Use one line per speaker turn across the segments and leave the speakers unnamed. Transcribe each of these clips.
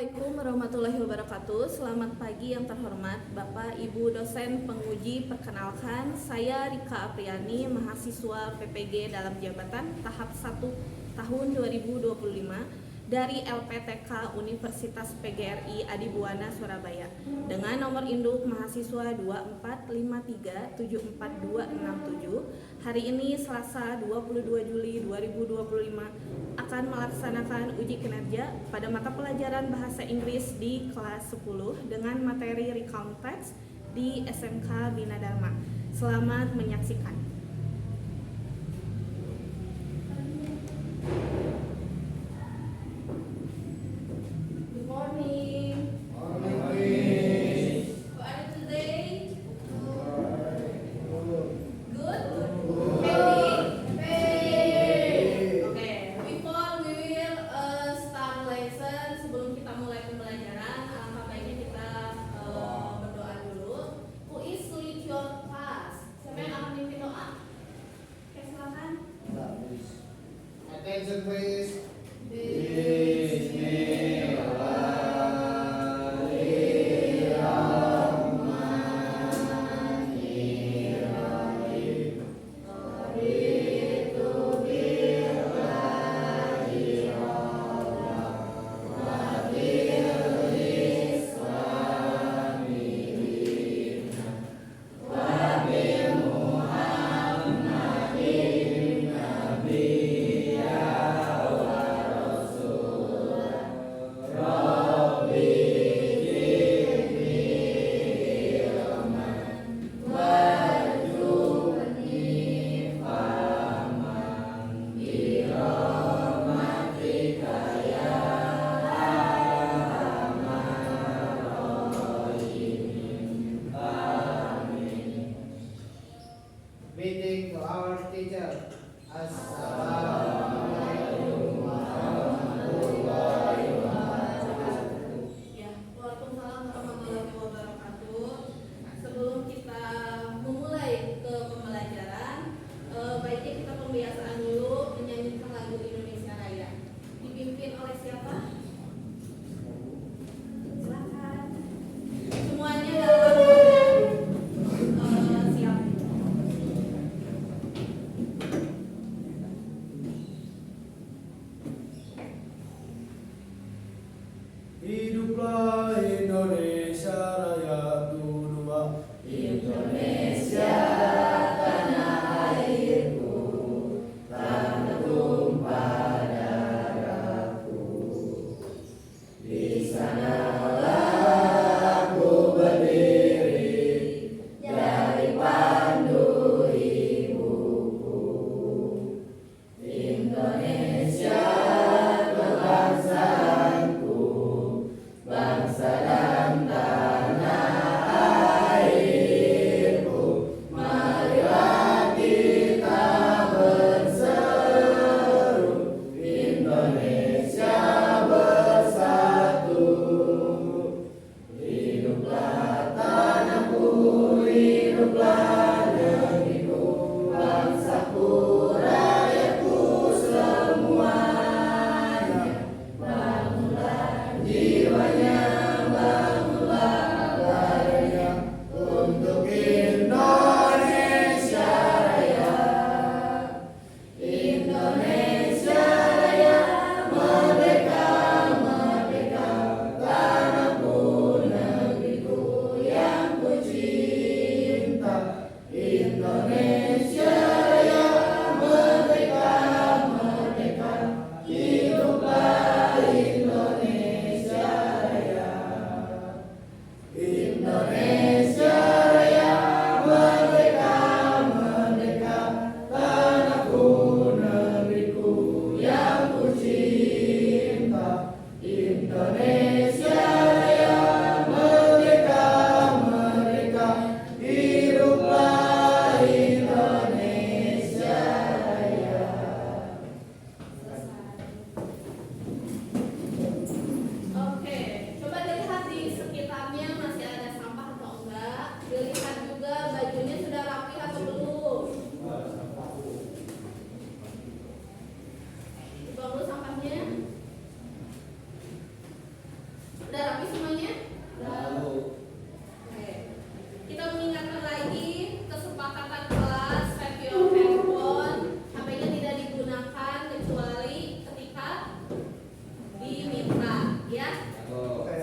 Assalamualaikum warahmatullahi wabarakatuh. Selamat pagi yang terhormat Bapak Ibu dosen penguji. Perkenalkan, saya Rika Apriani, mahasiswa PPG dalam jabatan tahap 1 tahun 2025 dari LPTK Universitas PGRI Adibuana Surabaya dengan nomor induk mahasiswa 2453744267. Hari ini Selasa 22 Juli 2025 akan melaksanakan uji kinerja pada mata pelajaran Bahasa Inggris di kelas 10 dengan materi recount text di SMK Bina Dharma. Selamat menyaksikan. Good morning.
Morning.
How are you today? Good? Oke, before we will start lesson, sebelum kita mulai pembelajaran, alangkah baiknya kita berdoa dulu. Who is lead your class? Siapa yang akan memimpin doa? Oke, silakan.
Attention please. Greeting to our teacher. Assalamualaikum warahmatullahi wabarakatuh.
Ya, waalaikumsalam warahmatullahi wabarakatuh. Sebelum kita memulai ke pembelajaran, baiknya kita pembiasaan dulu menyanyikan lagu Indonesia Raya. Dipimpin oleh siapa? Silakan. Semuanya dalam keadaan siap.
Hiduplah Indonesia Raya dua.
Indonesia tanah airku, tanah tumpah darahku. Di sanalah aku berdiri dari pandu ibuku. Indonesia kebangsaanku, bangsa dan tanah airku. Marilah kita berseru, Indonesia bersatu. Udah rapi semuanya?
Lalu.
Oke. Kita mengingatkan lagi kesepakatan kelas, set your handphone. HP-nya tidak digunakan kecuali ketika diminta, ya.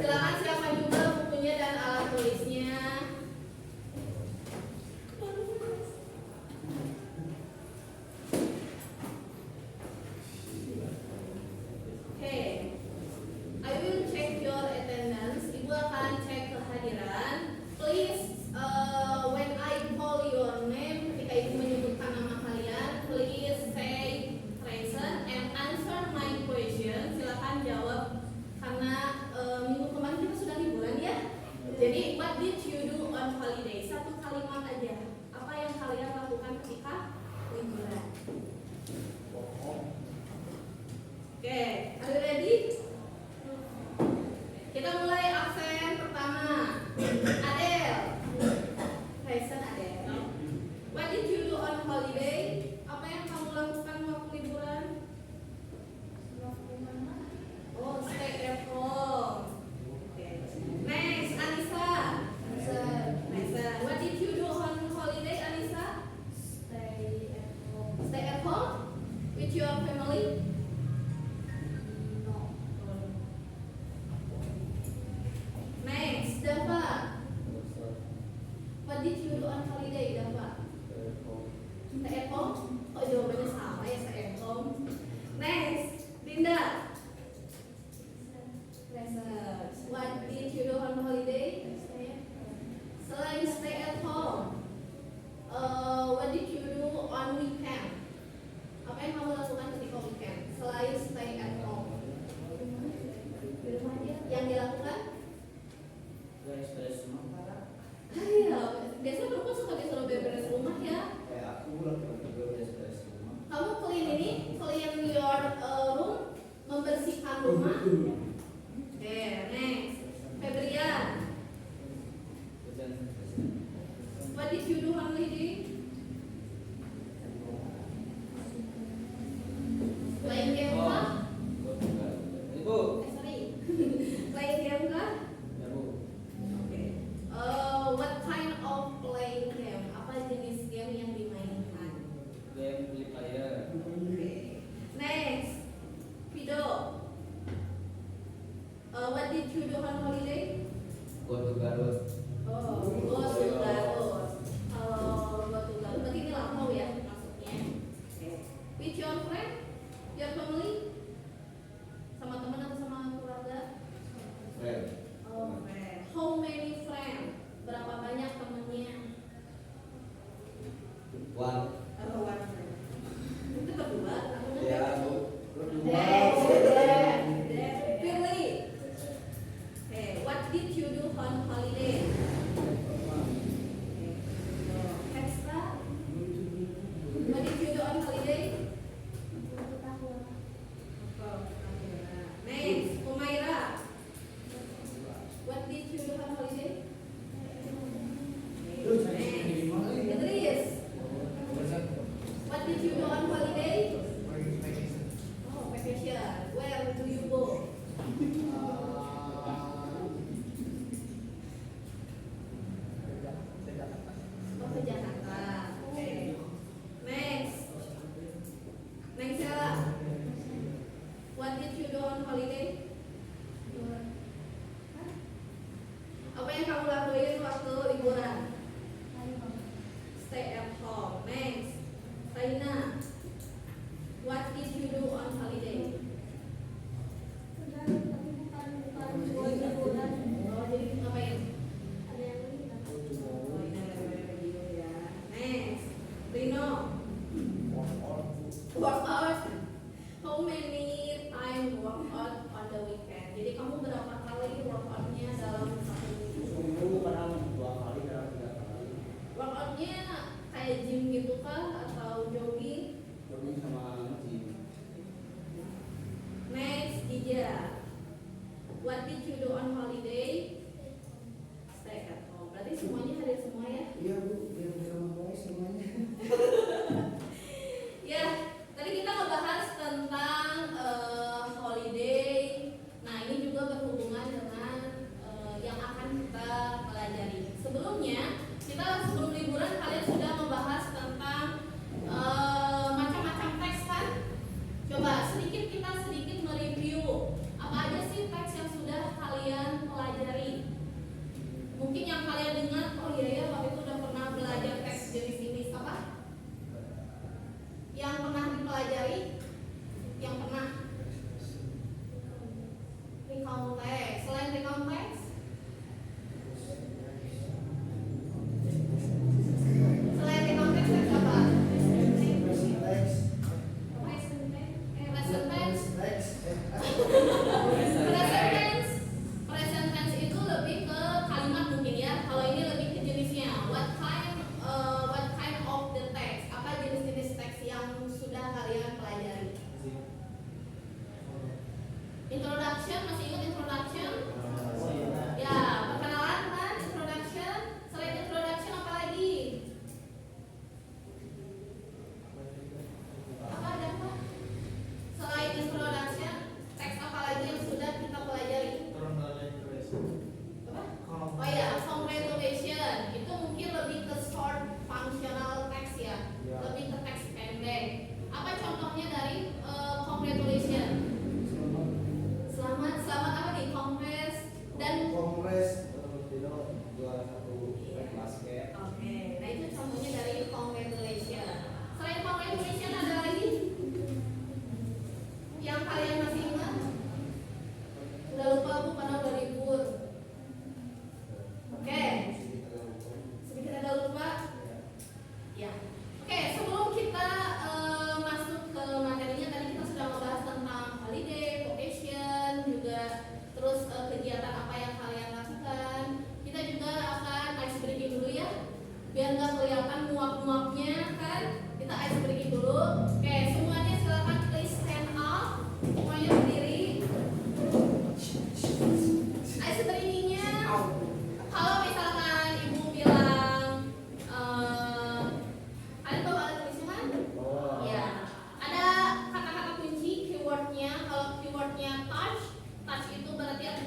Silakan siapkan juga bukunya dan alat tulisnya. Oke. I will check your attendance. Ibu akan cek kehadiran. Please, when I call your name, ketika ibu menyebutkan nama kalian, please say present and answer my question. Silakan jawab karena minggu kemarin kita sudah liburan ya. Jadi, what did you do on holiday? Satu kalimat aja. Apa yang kalian lakukan ketika liburan? Oke, are you ready? Kita mulai absen pertama. Adel. Present Adel. What did you do on holiday? Apa yang kamu lakukan waktu liburan? Oh, stay at home. Okay. Next, Anissa. Present. What did you do on holiday, Anissa?
Stay at home.
Stay at home with your family.
No.
Next, Dava. What did you do on holiday, Dava? Stay at home? Oh, jawabannya sama ya, stay at home. Next, Dinda. Present. What did you do on holiday?
Stay at home.
Selain stay at home, what did you do on weekend? Apa yang kamu lakukan ketika weekend? Selain stay at home, di rumah aja. Yang dilakukan? Ayo, biasanya perempuan suka disuruh beres rumah ya. Kamu clean ini, clean your room, membersihkan rumah. Oke, next, Febrian. What did you do on holiday? Playing game kah? Sorry. Playing game kah? Oke. What kind of playing game? Apa jenis game yang dimainkan? Oke. Next, Fido. What did you do on holiday? Oh, go to Garut. Kalau go to Garut, berarti ini lampau ya maksudnya. Oke. With your friend, your family, sama teman atau sama keluarga? Oh, friend. How many friend? Berapa banyak temannya? Oh, one friend. Itu berdua? Firly. Okay, what did you do on holiday? Extra. What did you do on holiday? Next, Umaira. What did you do on holiday? Idris. What did you do on holiday? Oh, vacation. Where do you go? Oh, ke Jakarta. Okay. Next. Next, Sela. What did you do on holiday? Apa yang kamu lakuin waktu liburan? Stay at home. Next, Saina. What did you do on holiday? Oh, jadi ngapain? Oh, ini ada video ya. Next, Rino. Workout. How many time workout on the weekend? Jadi kamu berapa kali workoutnya dalam satu minggu? Workoutnya kayak gym gitu kah atau jogging? Next, Ija. What did you do on holiday? Stay at home. Berarti semuanya hadir semua ya?
Iya Bu, biar di rumah semuanya.
Ya, tadi kita ngebahas tentang holiday. Nah, ini juga berhubungan dengan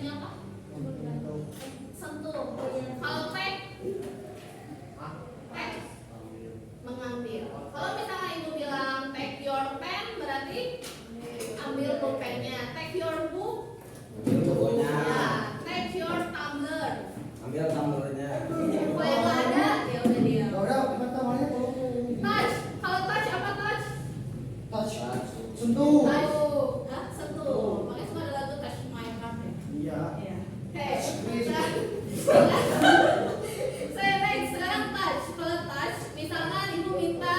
biasanya apa? Sentuh. Kalau tag mengambil. Kalau misalnya ibu bilang take your pen berarti ambil pulpennya. Take your book.
Ambil bukunya.
Ya. Take your tumbler.
Ambil tumblernya.
Kalau yang nggak ada ya udah diam.
Udah, pertamanya kalau
Touch. Kalau touch apa touch?
touch, sentuh.
Touch. Hah? Sentuh. Makanya suka ada lagu touch my heart ya.
Iya.
Saya next sekarang touch. Kalau touch, misalkan ibu minta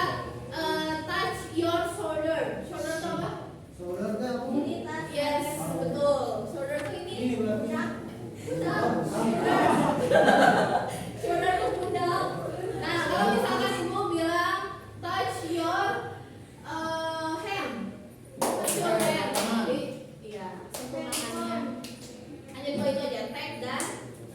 touch your shoulder. Shoulder itu apa?
Saudaranya apa?
Ini tas.
Yes, betul. Shoulder itu ini.
Ini berarti.
Pundak. Shoulder itu pundak. Nah, kalau misalkan ibu bilang touch your hand. Touch your hand. Jadi, iya, sentuh tangannya. Hanya dua itu aja, tag dan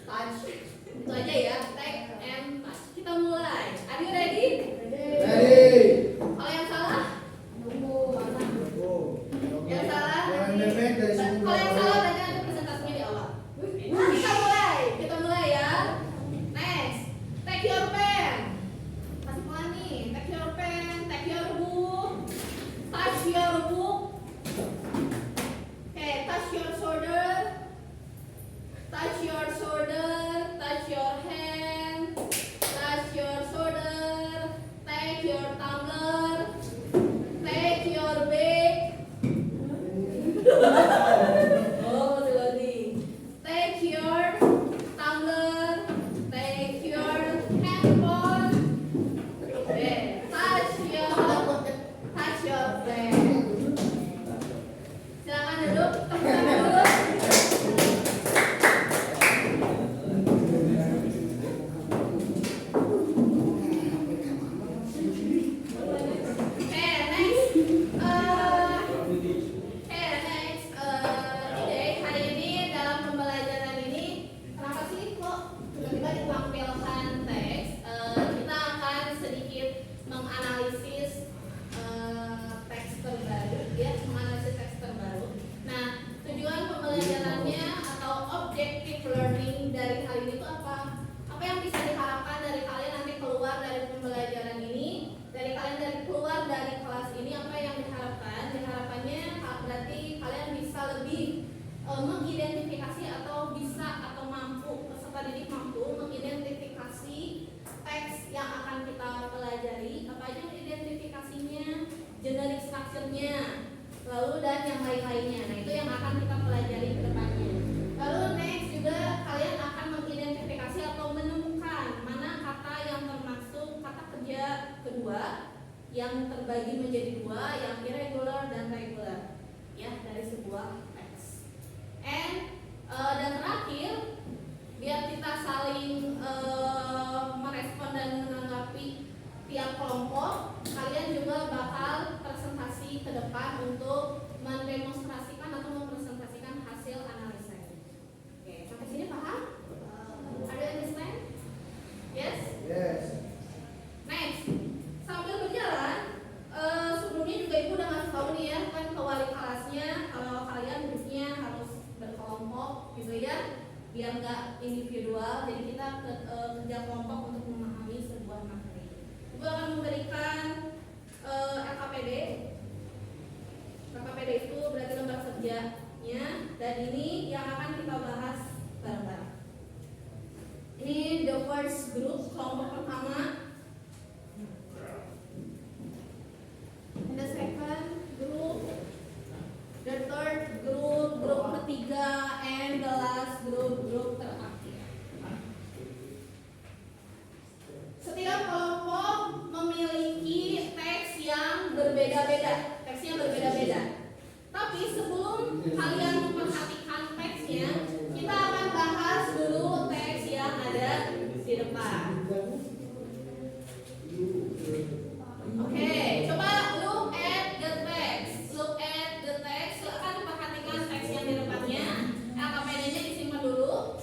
touch. Itu aja ya, tag and touch. Kita mulai. Are you ready?
Ready.
Kalau yang salah,
Oh.
yang salah.
Yang nenek dari sini.
Kalau yang salah berarti nanti presentasinya di awal. Kita mulai ya. Next, take your pen. Masih pelan nih. Take your pen, take your book, touch your book. Okay, touch your shoulder, touch your shoulder, touch your hand, touch your shoulder, take your tumbler, take your bag. Oh, masih loading. Take your tumbler, take your handphone. Okay, touch your bag. Silakan duduk. Temukan dulu. Okay, next. Ide hari ini dalam pembelajaran ini, kenapa sih kok tiba-tiba ditampilkan teks? Kita akan sedikit menganalisis teks terbaru, ya, menganalisis teks terbaru. Nah, tujuan pembelajarannya atau objective learning dari hal ini itu apa? Apa yang bisa diharapkan dari kalian nanti keluar dari pembelajaran ini? Dari kalian dari keluar dari kelas ini apa yang diharapkan? Diharapannya berarti kalian bisa lebih mengidentifikasi atau bisa atau mampu, peserta didik mampu mengidentifikasi teks yang akan kita pelajari, apa aja identifikasinya, generic structure-nya, lalu dan yang lain-lainnya. Nah, itu yang akan kita pelajari ke depannya. Lalu next juga kalian akan mengidentifikasi atau menemukan mana kata yang termasuk kata kerja kedua yang terbagi menjadi dua, yang irregular dan regular, ya, dari sebuah teks. Dan terakhir, biar kita saling merespon dan menanggapi tiap kelompok, kalian juga bakal presentasi ke depan untuk mendemonstrasikan atau mempresentasikan hasil analisa. Oke, sampai sini paham? Ada yang understand? Yes?
Yes.
Next, sambil berjalan, sebelumnya juga ibu udah ngasih tahu nih ya kan ke wali kelasnya kalau kalian duduknya harus berkelompok gitu ya, biar nggak individual. Jadi kita kerja kelompok untuk memahami sebuah materi. Ibu akan memberikan LKPD. LKPD itu berarti lembar kerjanya, dan ini yang akan kita bahas bareng-bareng. Ini the first group, kelompok pertama. And the second group, the third group, grup ketiga, and the last group, grup terakhir. Setiap kelompok memiliki teks yang berbeda-beda, teksnya berbeda-beda. Tapi sebelum kalian memperhatikan teksnya, kita akan bahas dulu teks yang ada di depan. Oke, coba look at the text. Look at the text. Silakan perhatikan teks yang di depannya. LKPD-nya disimpan dulu.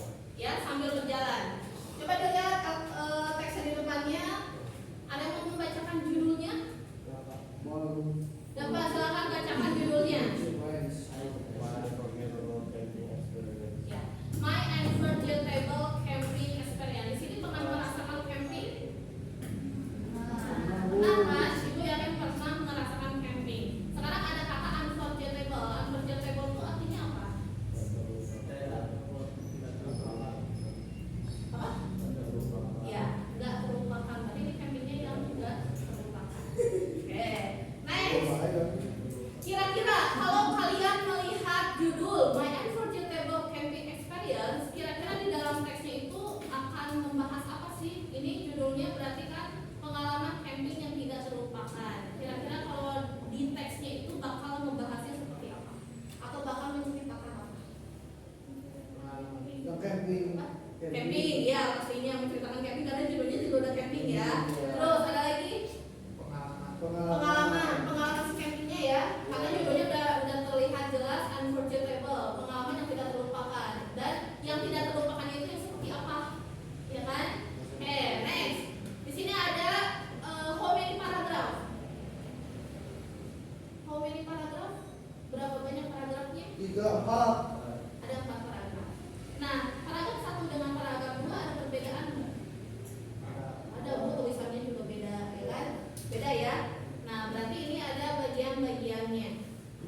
Camping, ya pastinya menceritakan camping karena judulnya juga udah camping ya. Terus ada lagi pengalaman si campingnya ya, karena judulnya udah terlihat jelas unforgettable, pengalaman yang tidak terlupakan dan yang tidak terlupakan itu yang seperti apa, ya kan? Next, di sini ada how many paragraph? How many paragraph? Berapa banyak paragrafnya?
3, 4.
Ada 4 paragraf. Nah, paragraf 1 dengan paragraf 2 ada perbedaan nggak? Ada, Bu, tulisannya juga beda, ya kan? Beda ya. Nah, berarti ini ada bagian-bagiannya.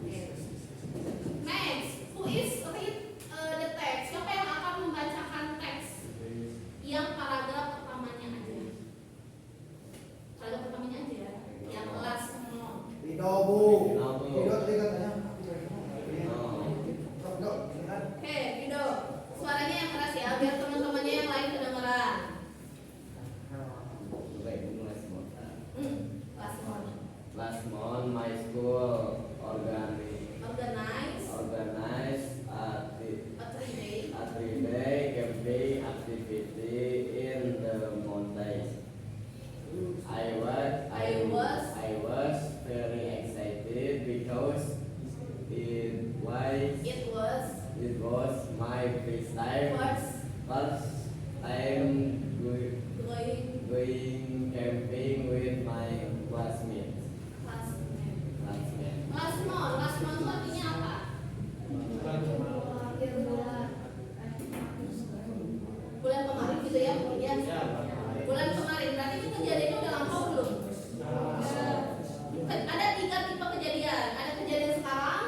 Oke. Next, who is read the text? Siapa yang akan membacakan teks? Yang paragraf pertamanya aja. Paragraf pertamanya aja ya. Yang last one.
Ridho, Bu. Ridho tadi katanya.
Oke, Rido. Suaranya yang keras ya, biar teman-temannya yang lain kedengeran. Last one.
Last month, my school organized
A 3 day.
a 3-day camping activity in the mountains. I was very excited because it was my first time going camping with my classmates.
Last month itu artinya apa? Bulan kemarin gitu ya, kemudian bulan kemarin berarti itu kejadiannya udah lama belum? Ada 3 tipe kejadian, ada kejadian sekarang,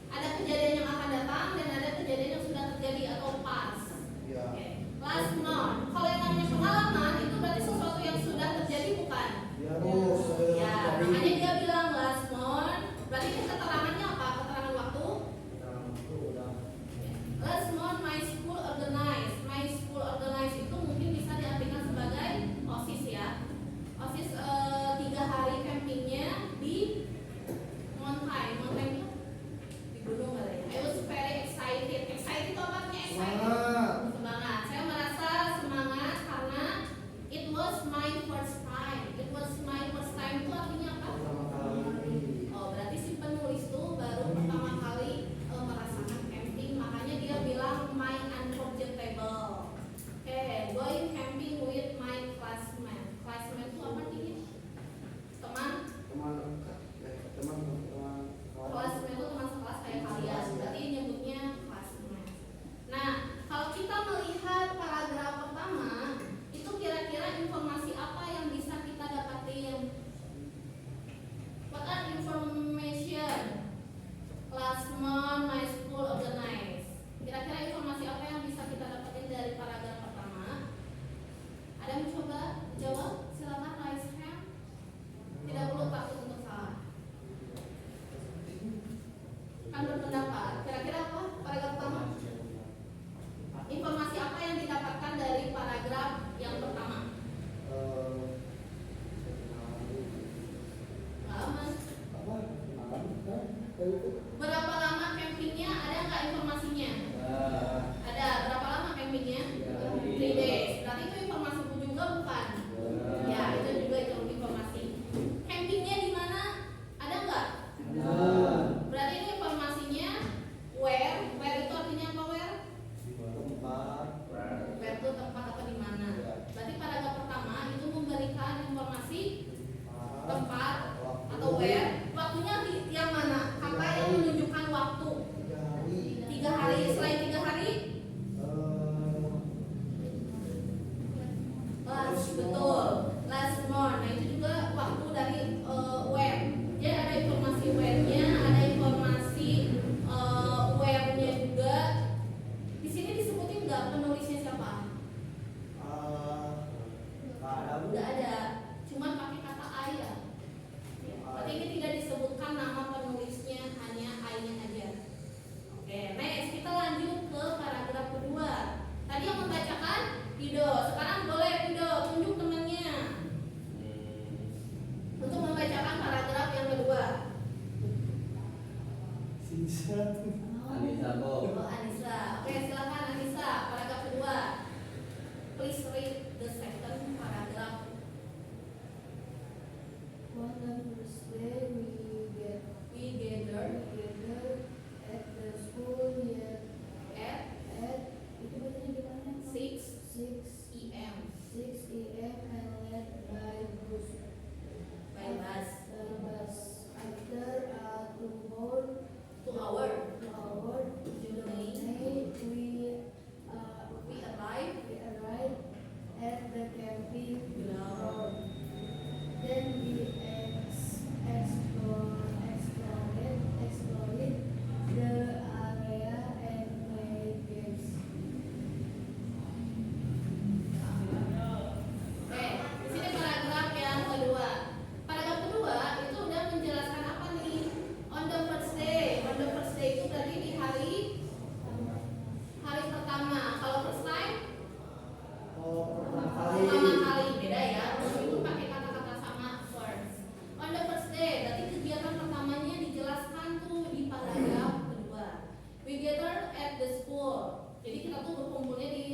ada kejadian yang akan datang, dan ada kejadian yang sudah terjadi atau past.
Ya.
Oke. Last month, kalau yang namanya pengalaman itu berarti sesuatu yang sudah terjadi bukan?
Ya, Bu.
Ya, makanya dia bilang last month, berarti itu keterangannya apa? Keterangan waktu? Last month my school organized. My school organized itu mungkin bisa diartikan sebagai OSIS ya. OSIS 3 hari campingnya di mountain. Mountain itu di gunung kali ya. I was very excited. Excited itu apa artinya excited?
Semangat.
Semangat. Saya merasa semangat karena it was my first time. It was my first time itu artinya apa?
Pertama kali.
Oh, berarti si penulis tuh baru pertama kali merasakan camping, makanya dia bilang my unforgettable. Going camping with my classmate. Classmate itu apa artinya? Teman. Classmate itu teman sekelas kayak kalian. Berarti nyebutnya classmate. Nah, kalau kita melihat paragraf pertama, itu kira-kira informasi apa yang bisa kita dapatin? What are information? Last month my school organized. Kira-kira informasi apa yang bisa kita dapatin dari paragraf pertama? Ada yang coba jawab? Silakan raise hand. Tidak perlu takut untuk salah. Kan berpendapat. Kira-kira apa paragraf pertama? Informasi apa yang didapatkan dari paragraf yang pertama? Pengalaman. Berapa lama campingnya? Ada nggak informasinya? Ada. Berapa lama campingnya? 3 days. Berarti itu informasiku juga bukan? Ya, itu juga itu informasi. Campingnya di mana? Ada nggak? Berarti ini informasinya where? Where itu artinya apa where? Where itu tempat atau di mana? Berarti paragraf pertama itu memberikan informasi tempat atau where. Waktunya yang mana? Kata yang menunjukkan waktu. 3 hari. Selain 3 hari? Betul. Last month. Nah, itu juga waktu dari where. Jadi ada informasi where-nya, ada informasi where-nya juga. Di sini disebutin nggak penulisnya siapa? Nggak ada. Cuma pakai kata ayah. Berarti ini tidak disebutkan nama penulisnya, hanya I-nya aja. Oke, next kita lanjut ke paragraf kedua. Tadi yang membacakan Dido. Sekarang boleh Dido tunjuk temannya untuk membacakan paragraf yang kedua.
Anissa, Bu.
Oh, Anissa. Oke, silakan Anissa. Paragraf kedua.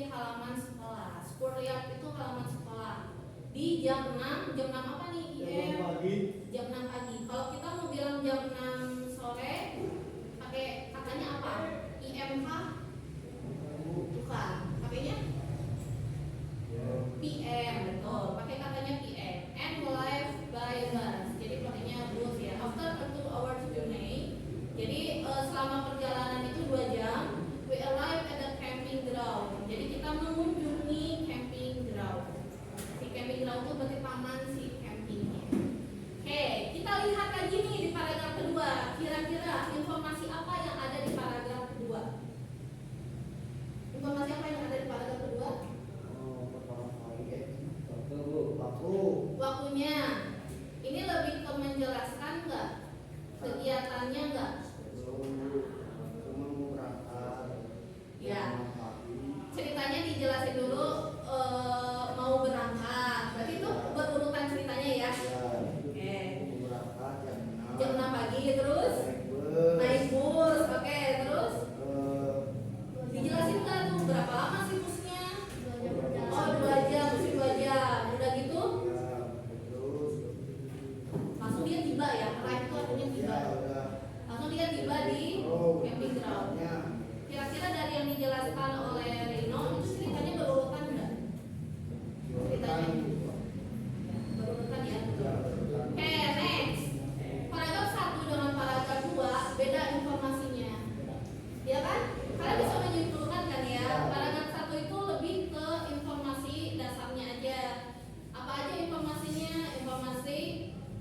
halaman sekolah. Schoolyard itu halaman sekolah. Di jam 6 apa nih IM? Jam 6 pagi. Kalau kita mau bilang jam 6 sore, pakai katanya apa? IM kah? Bukan. Pakainya PM, betul. Pakai katanya PM. And live by bus. Jadi pakainya bus ya. After a 2 hours journey. Jadi selama perjalanan itu 2 jam, we arrive at the camping ground. Jadi kita mengunjungi camping ground. Si camping ground itu berarti taman si campingnya. Oke, kita lihat lagi nih di paragraf kedua. Kira-kira informasi apa yang ada di paragraf kedua? Informasi apa yang ada di paragraf kedua? Waktunya. Ini lebih ke menjelaskan nggak? Kegiatannya nggak? Ya. Ceritanya dijelasin dulu mau berangkat. Berarti itu berurutan ceritanya ya. Oke. Jam 6 pagi terus naik bus. Oke, terus dijelasin nggak tuh berapa lama sih busnya? Oh, 2 jam, mesti 2 jam. Udah gitu langsung dia tiba ya. Arrive itu artinya tiba. Langsung dia tiba di camping ground. Kira-kira dari yang dijelaskan oleh Rino itu ceritanya berurutan enggak? Ceritanya berurutan ya. Oke, next. Paragraf 1 dengan paragraf 2 beda informasinya. Ya kan? Kalian bisa menyimpulkan kan ya? Paragraf 1 itu lebih ke informasi dasarnya aja. Apa aja informasinya? Informasi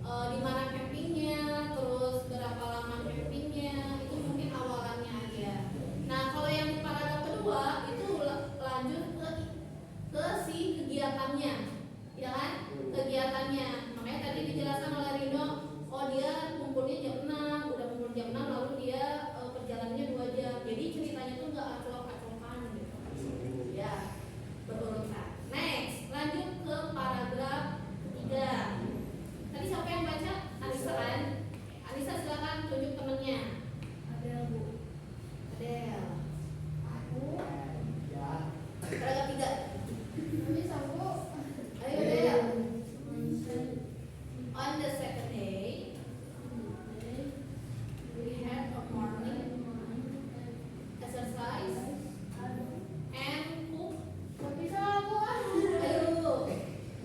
di mana campingnya, terus berapa lama campingnya, itu mungkin awalannya aja. Nah, kalau yang di paragraf kedua itu lanjut ke si kegiatannya, ya kan? Kegiatannya. Makanya tadi dijelaskan oleh Rino, oh dia kumpulnya jam 6, udah kumpul jam 6 lalu dia perjalanannya 2 jam. Jadi ceritanya tuh nggak aclok-aclokan gitu. Ya, berurutan. Next, lanjut ke paragraf 3. Tadi siapa yang baca? Anissa kan? Anissa silakan tunjuk temennya.
Ada Bu.
Adel.
Aku.
Paragraf 3.
Bisa Bu.
Ayo Adel. On the second day, we had a morning exercise and cook.
Gak bisa aku ah.
Ayo.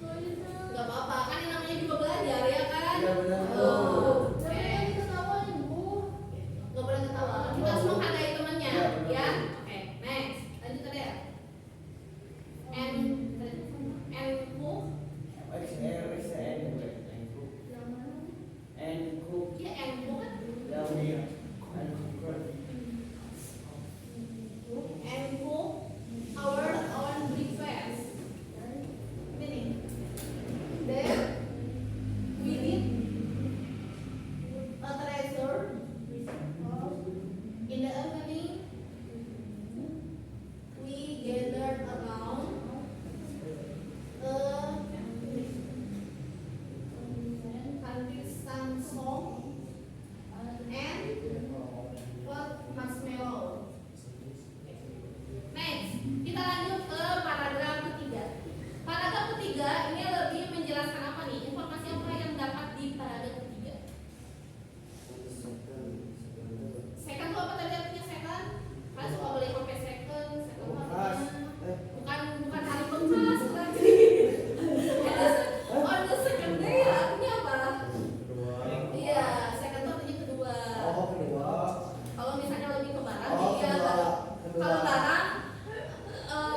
Gak bisa.
Gak apa-apa, kan ini namanya juga belajar ya kan?
Iya, benar.
Oh,
Tapi
oke.
tadi ketawain Bu.
Gak boleh ketawa. Kita harus menghargai temannya,
Iya, benar.
ya. Oke, next. Lanjut Adel. And cook.
Yang mana?
Ya, and cook kan? And cook our own breakfast. Ini nih. Then we did a treasure in the evening. We gathered around a country song and what marshmallow. Next, kita lanjut ke paragraf ketiga. Paragraf ketiga ini lebih menjelaskan apa nih? Informasi apa yang dapat di paragraf ketiga? Second itu apa tadi artinya second? Kalian suka boleh pakai second itu artinya bukan hari bekas berarti. On the second day artinya apa? Iya, second itu artinya kedua. Kalau misalnya lebih ke barat, iya. Kalau barat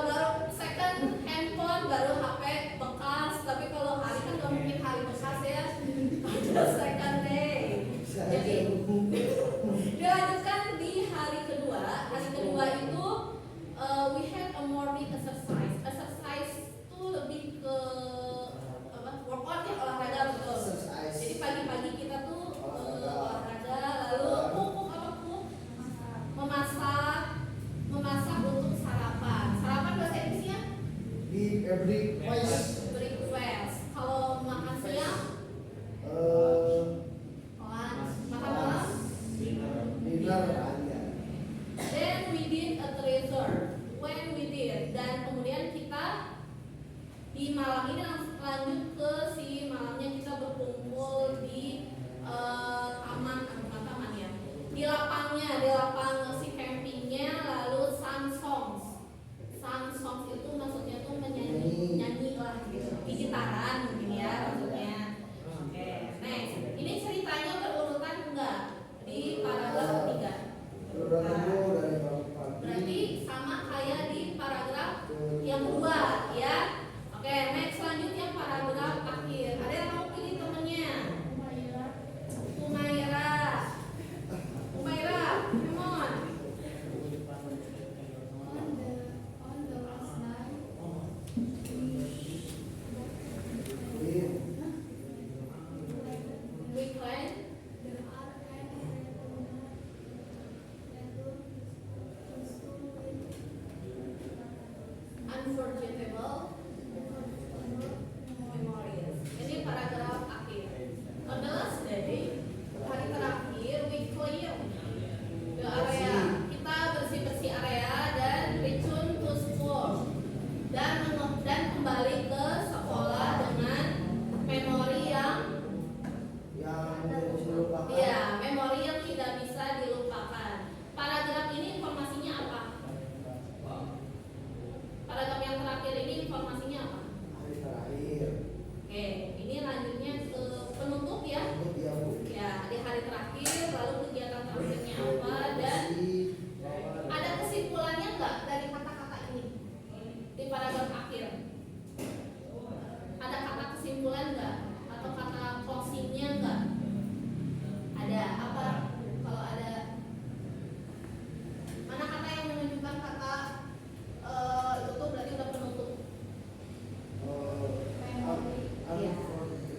baru second handphone, baru HP bekas. Tapi kalau hari kan nggak mungkin hari bekas ya. Ada second day. Jadi dilanjutkan di hari kedua. Hari kedua itu we had a morning exercise. Exercise itu lebih ke apa? Workout ya, olahraga betul.
Exercise.
Jadi pagi-pagi kita tuh olahraga, lalu cook apa cook? Memasak untuk sarapan. Sarapan bahasa Inggrisnya breakfast. Kalau makan siang, lunch. Makan malam, then we did a treasure. When we did dan kemudian kita di malam ini lanjut ke si malamnya kita berkumpul di taman, bukan taman ya, di lapang si campingnya, lalu sun songs itu maksudnya tuh nyanyi lah gitu, di gitaran mungkin ya maksudnya. Oke, next, ini ceritanya berurutan enggak di paragraf 3?
Berurutan dulu dari paragraf
Berarti sama kayak di paragraf yang kedua ya. Oke, next lanjut yang paragraf akhir. Ada yang mau pilih temennya? Humaira, come on.
On the last night,
We plan.
there are an
Unforgettable memories. Ini paragraf akhir. On the last day, hari terakhir, we clean the area. Kita bersih-bersih area dan return to school dan kembali ke sekolah dengan memori yang
tidak bisa dilupakan.
ya, memori yang tidak bisa dilupakan. Paragraf ini informasinya apa? Paragraf yang terakhir ini informasinya apa?
Hari terakhir.
Oke, ini lanjutnya ke penutup ya.
Untuk dia Bu.
Ya, di hari terakhir, lalu kegiatan terakhirnya apa, dan ada kesimpulannya nggak dari kata-kata ini di paragraf akhir? Ada kata kesimpulan nggak? Atau kata closingnya nggak? Ada apa? Kalau ada, mana kata yang menunjukkan kata itu tuh berarti udah penutup? Iya,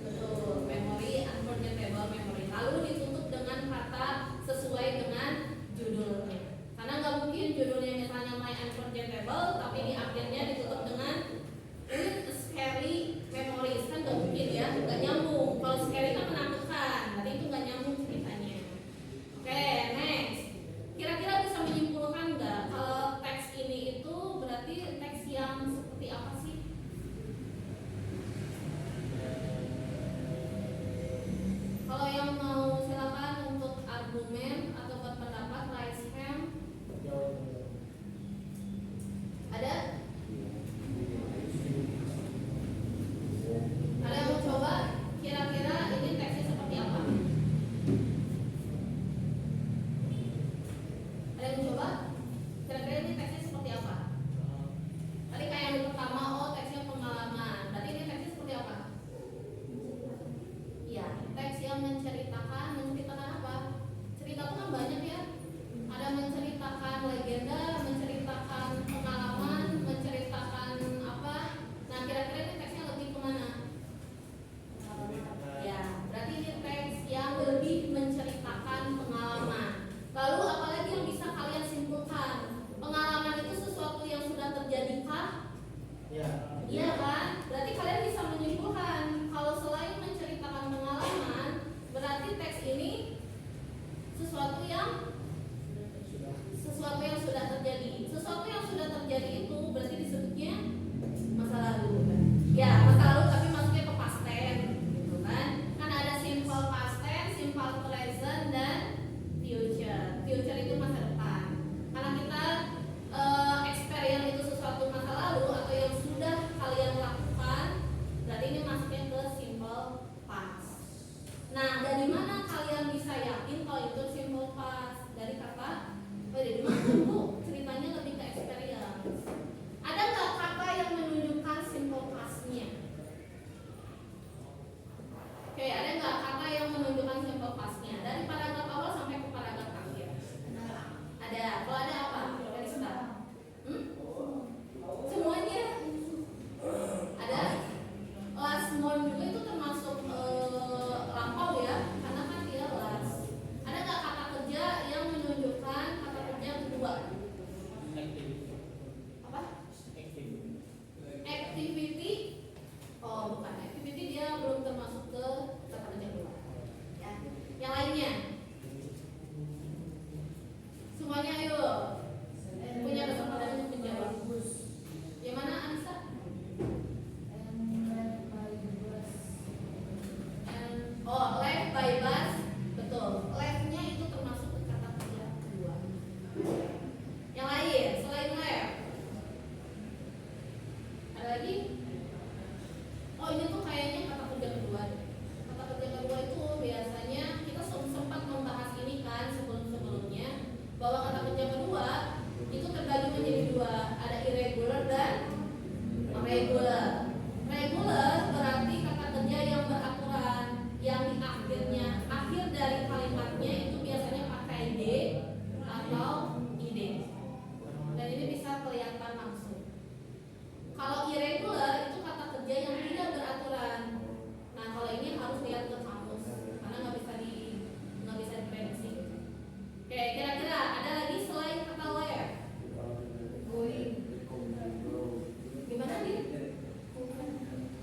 betul. Memori, unforgettable memory. Lalu ditutup dengan kata sesuai dengan judulnya. Karena nggak mungkin judulnya misalnya My Unforgettable, tapi di akhirnya ditutup dengan with scary memories, kan nggak mungkin ya, nggak nyambung. Kalau scary kan menakutkan, berarti itu nggak nyambung ceritanya. Oke, next. Kira-kira bisa menyimpulkan nggak kalau teks ini itu berarti teks yang seperti apa sih? Kalau yang mau silakan untuk argumen atau berpendapat, raise hand. Ada? Ada yang mau coba? Kira-kira ini teksnya seperti apa? Ada yang mau coba? Kira-kira ini teksnya seperti apa? Tadi kayak yang pertama, oh lagi? Oh, ini tuh kayaknya kata kerja kedua. Kata kerja kedua itu biasanya kita sempat membahas ini kan sebelum-sebelumnya, bahwa kata kerja kedua itu terbagi menjadi dua, ada irregular dan regular. Regular berarti kata kerja yang beraturan, yang di akhirnya, akhir dari kalimatnya itu biasanya pakai D atau id. Dan ini bisa kelihatan langsung. Kalau irregular itu kata kerja yang tidak beraturan. Nah, kalau ini harus lihat ke kamus karena nggak bisa diprediksi. Oke, kira-kira ada lagi selain kata left? Going. Gimana nih?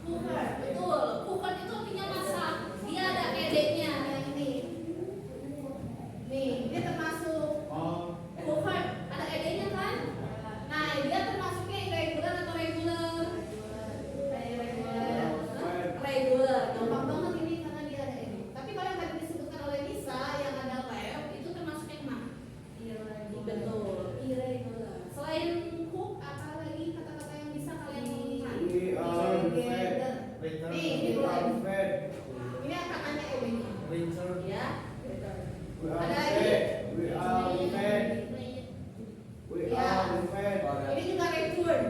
Cooker, betul. Cooker itu artinya masak. Dia ada ed-nya yang ini. Nih, dia termasuk cooker. Ada ed-nya kan? Nah, dia termasuknya irregular atau regular? Regular. Gampang banget ini karena dia ada ed. Tapi kalau yang tadi disebutkan oleh Lisa yang ada left itu termasuknya mana? Betul. Irregular. Selain cook, apa lagi kata-kata yang bisa kalian temukan? Nih, ini belum. Ini katanya ed-nya. Ya. Ada lagi? Ini juga return.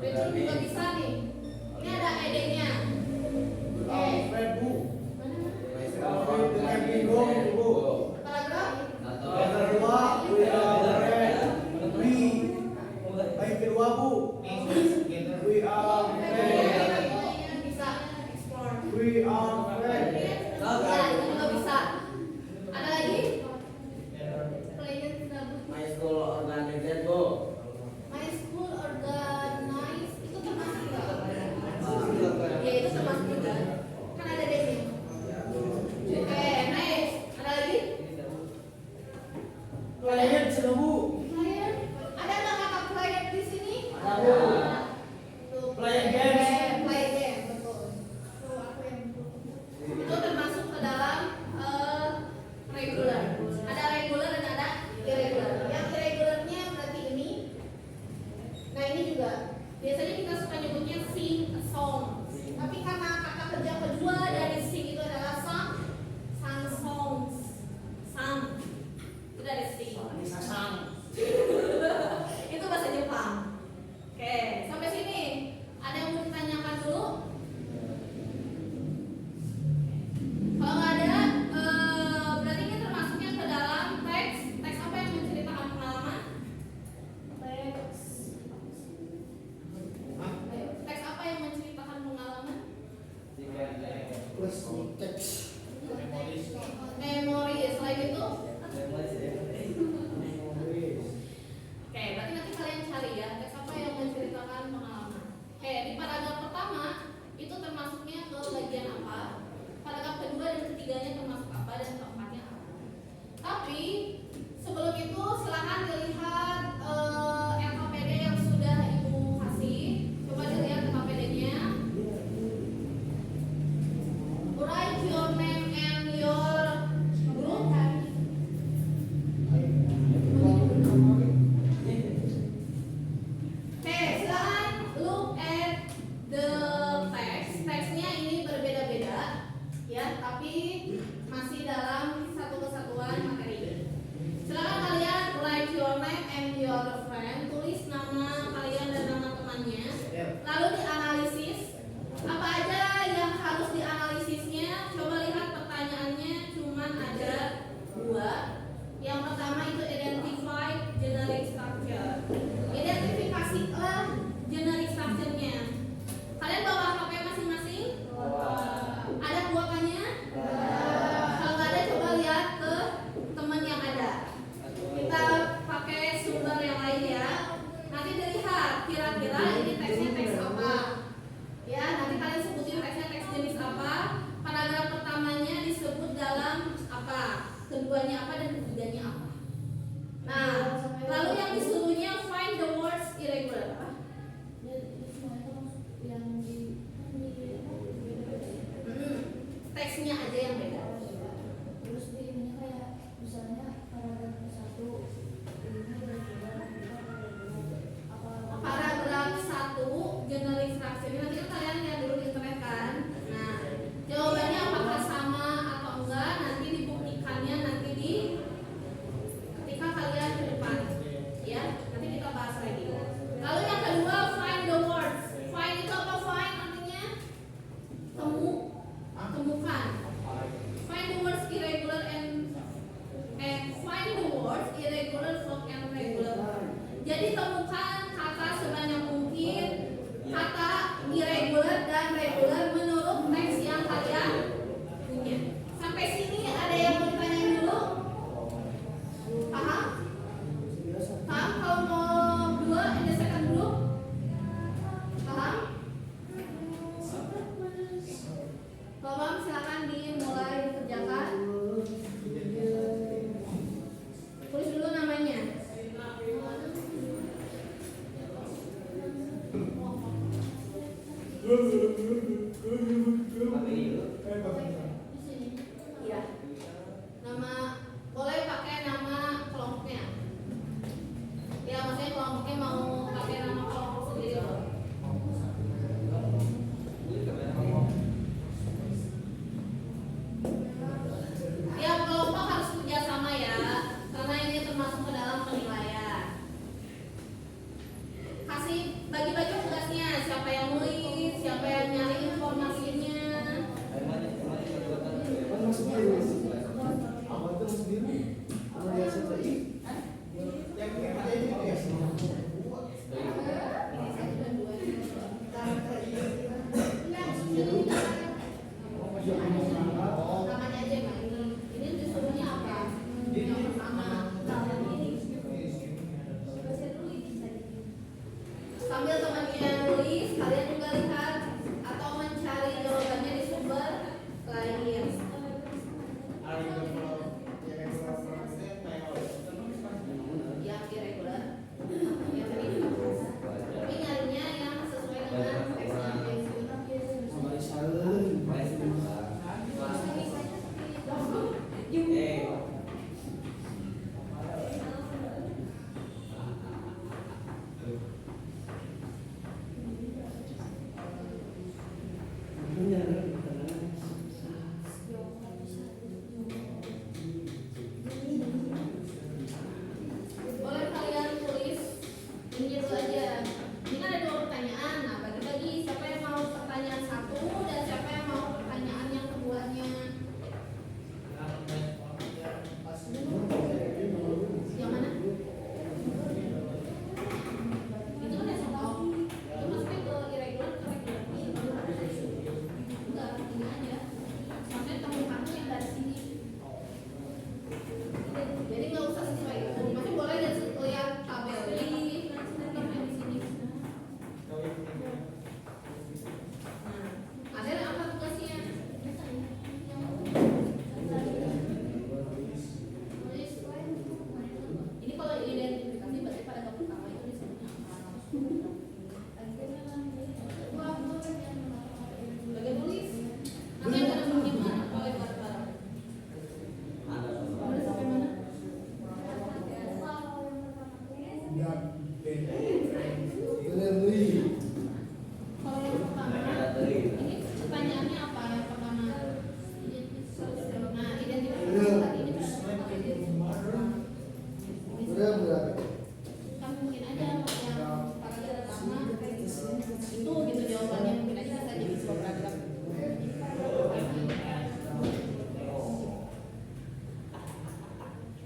Return juga bisa nih. Ini ada ed-nya. Paragraf? Bisa explore. Ya, itu juga bisa. Ada lagi?
My school organized go.
My school organize itu termasuk nggak? Ya itu termasuk juga. Kan ada D-nya. Oke, next. Ada lagi? Client. Ada nggak kata client di sini? Tuh,
Play game.
Play game, betul. Tuh, aku yang itu termasuk ke dalam regular. Ada regular dan ada irregular. Yang irregularnya berarti ini. Nah, ini juga biasanya kita suka nyebutnya sing a song. Tapi karena kata kerja kedua dari sing itu adalah sang songs. Sang. Itu dari sing. Itu bahasa Jepang. Oke, sampai sini. Ada yang mau ditanyakan dulu? Kalau nggak ada, berarti ini termasuknya ke dalam teks. Teks apa yang menceritakan pengalaman? Teks apa yang menceritakan pengalaman? Memori. Selain itu? Oke, berarti nanti kalian cari ya teks apa yang menceritakan pengalaman. Oke, di paragraf pertama itu termasuknya ke bagian apa? Paragraf kedua dan ketiganya termasuk apa dan keempatnya apa? Tapi sebelum itu silahkan dilihat LKPD yang sudah ibu kasih. Coba dilihat LKPD-nya. Write your Iya. Nama boleh pakai nama kelompoknya. Ya maksudnya kelompoknya mau pakai nama kelompok sendiri loh. Tiap kelompok harus kerjasama ya, karena ini termasuk ke dalam penilaian. Kasih bagi-bagi tugasnya, siapa yang nulis, siapa yang nyari informasinya.
Masuk biru. Apa itu masuk biru? Apa dia sudah yang ini ya semua.
Namanya aja Mbak. Ini disuruhnya apa? Yang pertama. Sambil temannya nulis, kalian juga lihat atau mencari jawabannya di sumber lain. Yang irregular, yang tadi. Tapi nyarinya yang sesuai dengan teksnya. Boleh kalian tulis ini dulu aja. Ini kan ada 2 pertanyaan. Nah, bagi-bagi siapa yang mau pertanyaan 1 dan siapa yang mau pertanyaan yang keduanya. Yang mana? Itu kan esok. Itu maksudnya ke irregular ke regular. Enggak, ini aja. Maksudnya temukan yang dari sini. Jadi nggak usah sesuai itu. Masih boleh lihat tabel ini di sini. Nah, ada apa tugasnya? Ini kalau identifikasi berarti pada bab pertama itu disebutnya apa? Bagian tulis. Nanti ada nomornya mana? Boleh bareng-bareng. Boleh sampai mana? Kalau yang pertama, ini pertanyaannya apa? Yang pertama, nah identifikasi tadi ini pada kan mungkin aja yang paragraf pertama itu gitu jawabannya mungkin aja bisa jadi sebuah paragraf.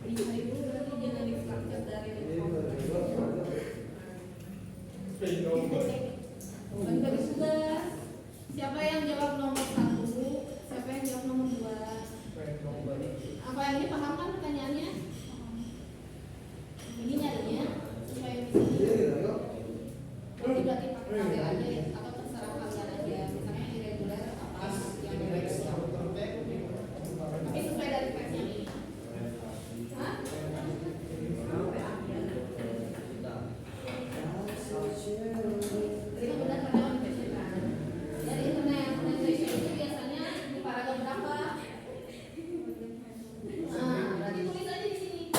Dicari dulu berarti genetic structure dari bagi-bagi tugas. Siapa yang jawab nomor 1? Siapa yang jawab nomor 2? Apa yang ini paham kan pertanyaannya? Ini nyarinya supaya bisa. Berarti pakai tabel aja ya, atau terserah kalian aja. Misalnya irregular apa yang tapi sesuai dari teksnya ini. Hah? Itu benar karyawan Indonesia kan? Dari internet Indonesia itu biasanya di paragraf berapa? Nah, berarti tulis aja di sini.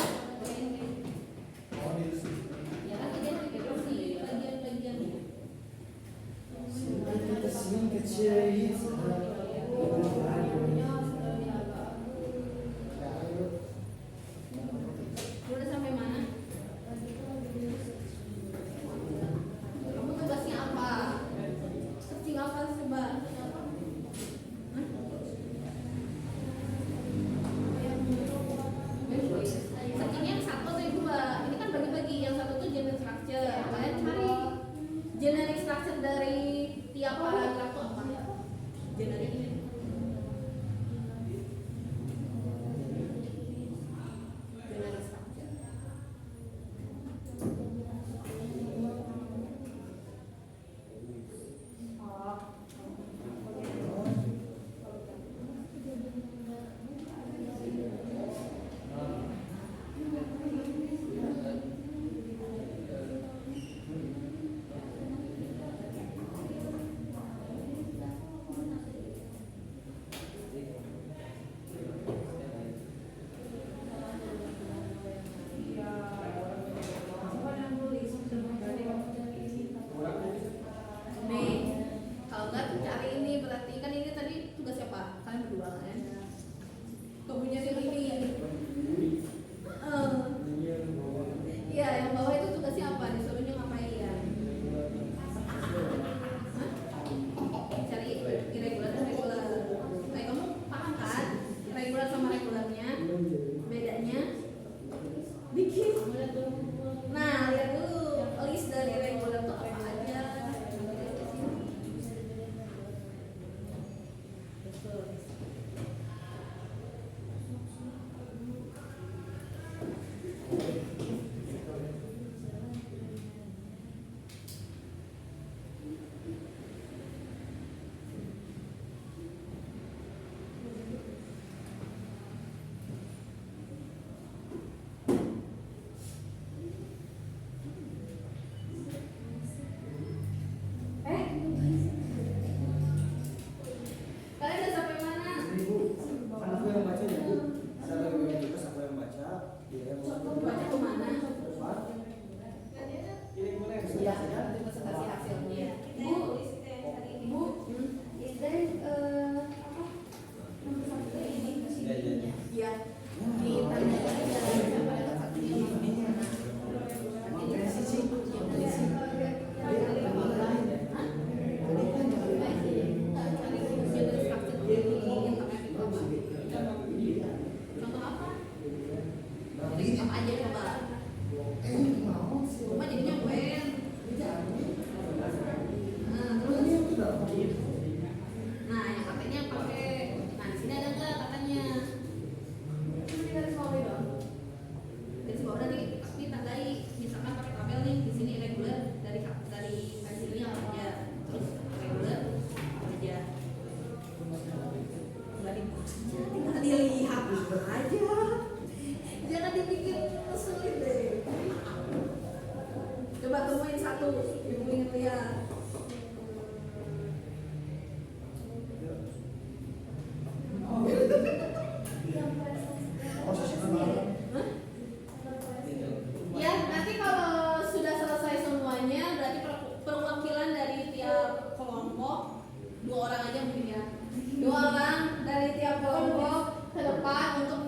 Ya kan identifikasi bagian-bagiannya. Udah sampai mana? Kamu tugasnya apa? Searching apa coba? Searching yang 1 atau yang 2? Ini kan bagi-bagi. Yang 1 tuh generic structure. Kalian cari generic structure dari tiap paragraf itu apa? Generic ini. Generic structure. ini. Iya, yang bawah itu tugasnya apa? Disuruhnya ngapain ya? Hah? Cari irregular dan regular. Kayak kamu paham kan? Regular sama regularnya bedanya? Bikin. Nah, lihat dulu list dari regular itu apa aja. Kalian udah sampai mana?
Ibu, kan aku yang baca ya, Bu. Ada lagi yang tugas aku yang baca. Dia yang
Baca kemana?
Depan. Ini boleh
Iya, nanti presentasi hasilnya. Bu, Bu,
Is there apa? Nomor satu ini?
ya, ditanya aja siapa yang satunya masuk ke mana. Nanti dikasih yang berisi. Contoh apa? Jadi stop aja coba. Cuma jadinya pen. Nah, terus. Nah, yang katanya pakai. Nah, di sini ada nggak katanya? Cuma garis bawah dong. Garis bawah nanti pasti tandai. Misalkan pakai tabel nih, di sini regular dari pensilnya apa aja. Terus regular apa aja. Tinggal dilihat aja. Jangan dipikir sulit deh. Coba temuin satu, ibu ingin lihat. Hah? Ya, nanti kalau sudah selesai semuanya, berarti perwakilan dari tiap kelompok 2 orang aja mungkin ya. 2 orang dari tiap kelompok ke depan untuk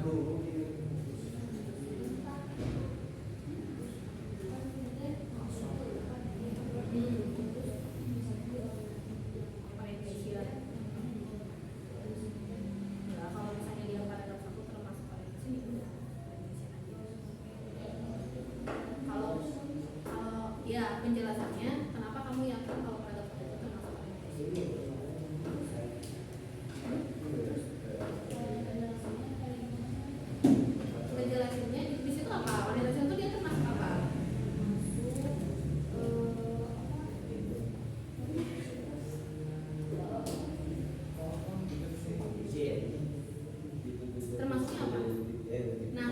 Orientation. Nah, kalau misalnya dia paragraf 1 termasuk orientation itu udah orientation aja. Kalau ya penjelasannya kenapa kamu yakin kalau paragraf 1 itu termasuk orientation? Penjelasannya di situ apa? Orientation itu dia termasuk apa? Termasuknya apa? Nah,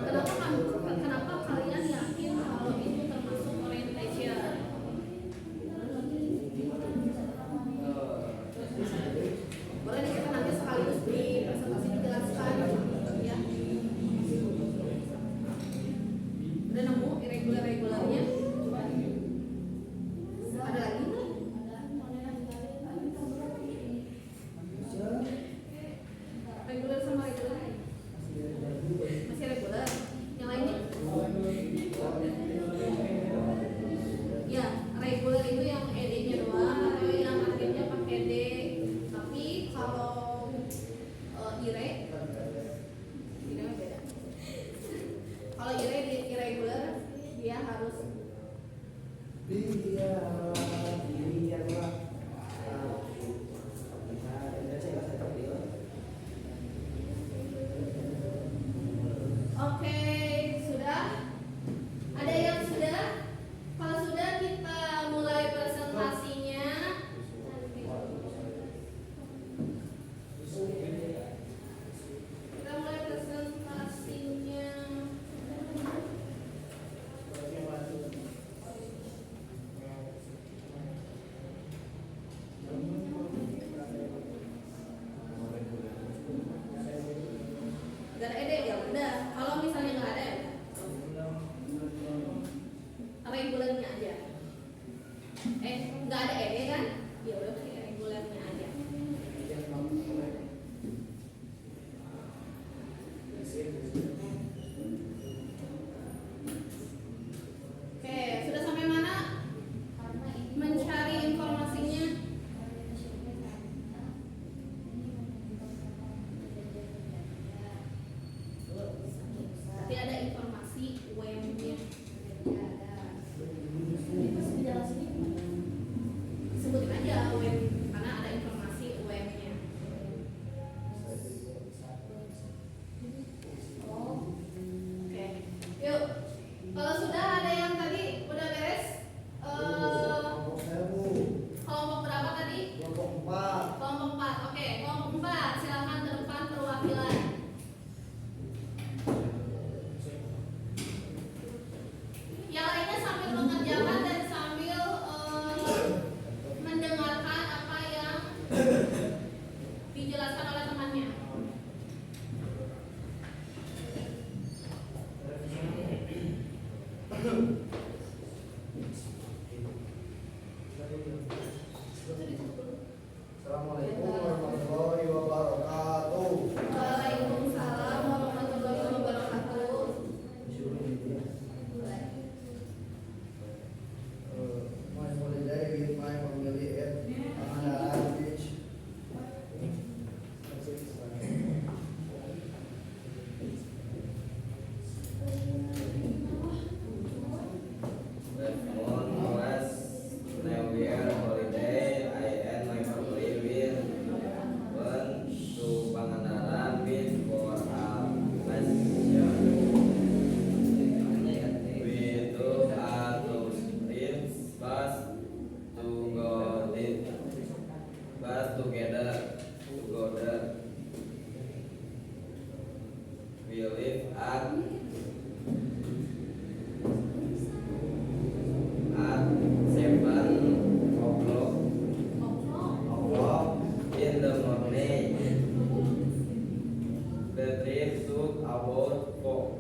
kenapa kalian yakin kalau itu termasuk orientation? Boleh nih kita nanti sekaligus di presentasi dijelaskan ya. Udah nemu irregular-regularnya? Ada lagi nggak? Regular sama regular? Masih regular? Yang lainnya? Ya, regular itu yang ED-nya doang atau yang akhirnya pakai D. Tapi kalau ire beda. Kalau irregular dia harus Oke, sudah? Ada yang sudah? Kalau sudah kita mulai presentasinya. Kita mulai presentasinya. Gak ada ide ya udah. Kalau misalnya nggak ada, regulernya aja. Nggak ada ide kan? Ya udah pakai regulernya aja. Oke, sudah sampai mana? Mencari informasinya. Tapi ada informasi webnya. Sebutin aja web karena ada informasi webnya. Oke, yuk. Kalau sudah ada yang tadi udah beres, kelompok berapa tadi? Kelompok 4. Oke, kelompok 4 silakan ke depan perwakilan. Yang lainnya sambil mengerjakan dan sambil mendengarkan apa yang dijelaskan oleh temannya.
Assalamualaikum warahmatullahi wabarakatuh.
Waalaikumsalam warahmatullahi wabarakatuh.
My holiday with my family at Pangandaran Beach.
We live at 7 o'clock in the morning. The trip took about 4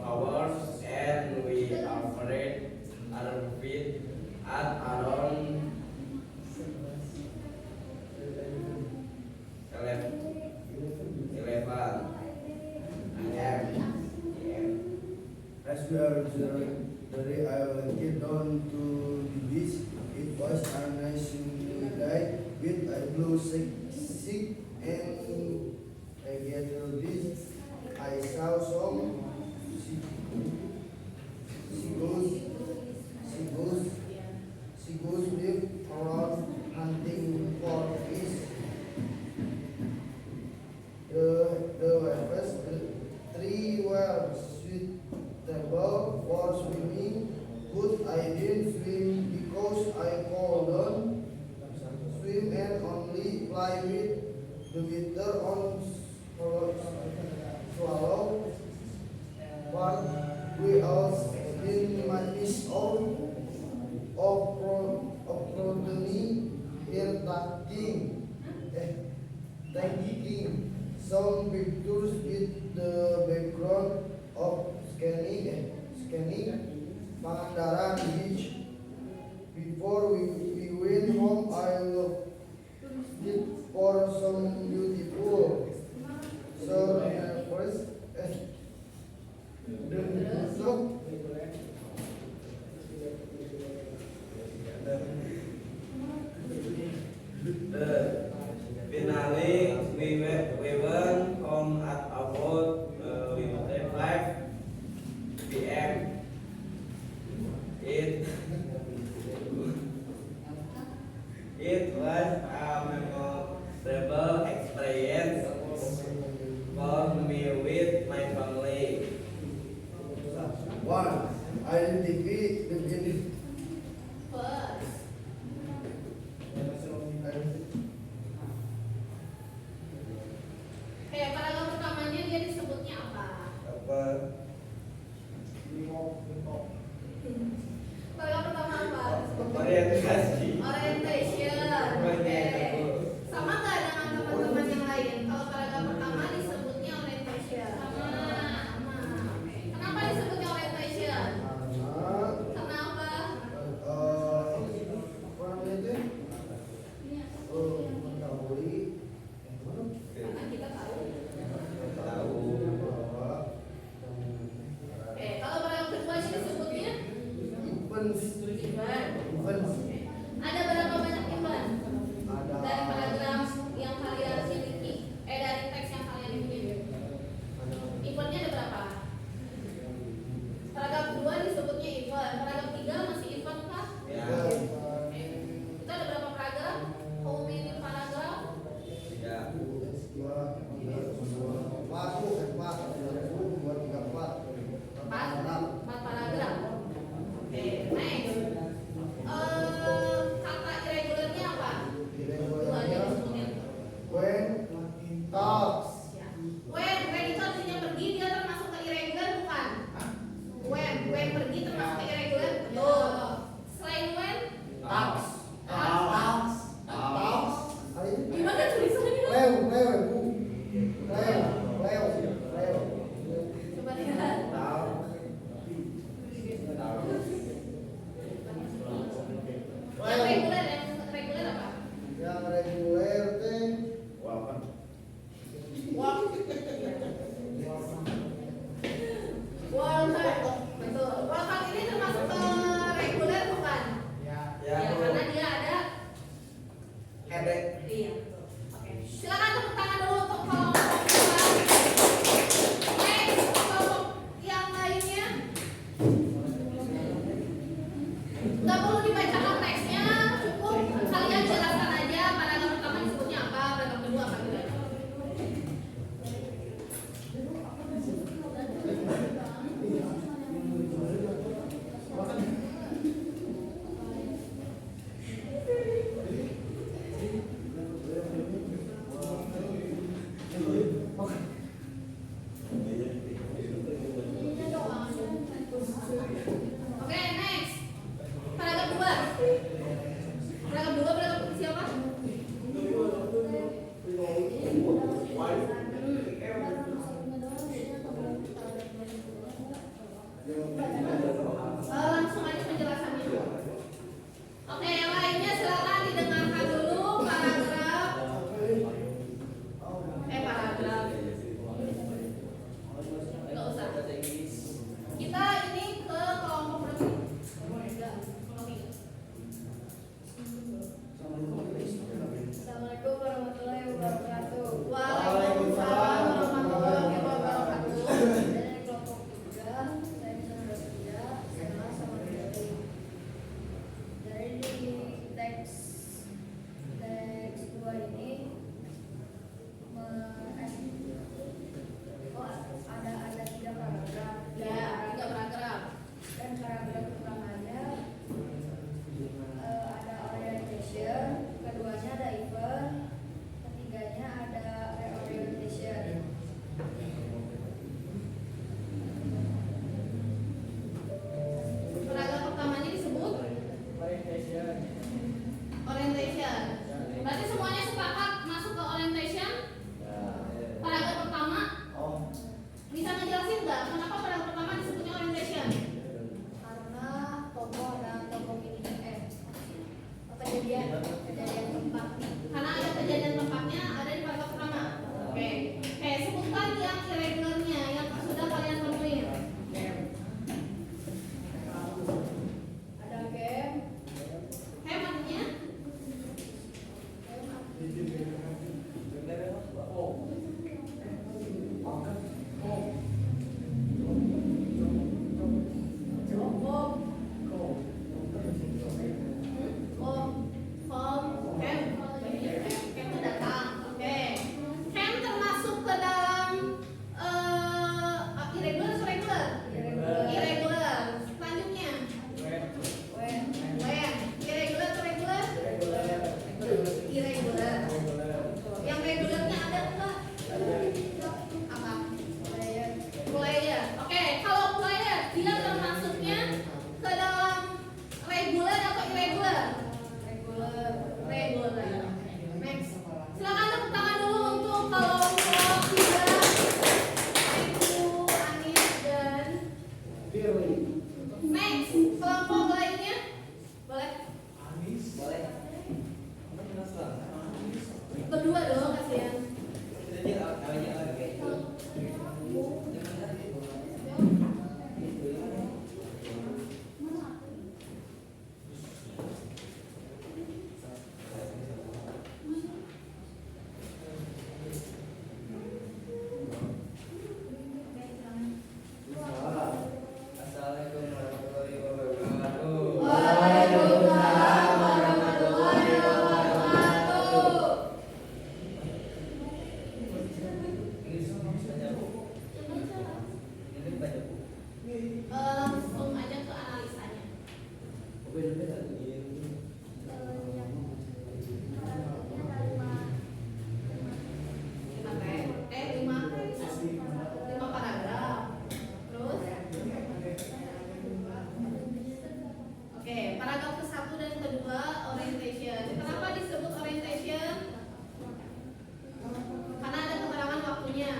hours and we arrived at around 11.
we are very I will get down to the beach. It was a nice day with a blue sick and I get to this. I saw some seagulls live around hunting for fish. The first three were suitable for swimming, but I didn't swim because I couldn't swim and only fly with the water on swallow. But we all in my miss out of protein here taking some pictures with the background of scanning Pangandaran Beach. Before we went home, I looked for some beautiful first
Finally, we went home at about 5 p.m. It was a memorable experience for me with my family.
One, identify the benefit.
Oke, paragraf pertamanya dia disebutnya apa? Paragraf pertama apa?
Orientasi.
Orientation. Oke. Sama nggak dengan teman-teman yang lain? Kalau paragraf pertama disebutnya orientation. Sama. Oke. Kenapa disebutnya orientation? Kenapa? Karena kita tahu. Oke, kalau paragraf kedua ini disebutnya event. Ada berapa banyak event? Dari paragraf yang kalian miliki, dari teks yang kalian miliki. Eventnya ada berapa? Paragraf 2 disebutnya event. Paragraf 3 masih event kah?
Ya.
Kita ada berapa paragraf? How many paragraf?
Ya.
4 paragraf. Oke, next. Kata irregularnya apa? Dua aja disebutnya.
When talks.
Ya. When itu artinya pergi, dia termasuk ke irregular bukan? When pergi termasuk ke irregular? Betul. Selain when?
Talks.
Gimana tulisannya? Coba lihat. Yang reguler apa?
Yang reguler teh
Walk. Betul. Walk ini termasuk ke reguler bukan?
Ya.
Karena dia ada.
Headache.
Iya. Oke. Silakan tepuk tangan dulu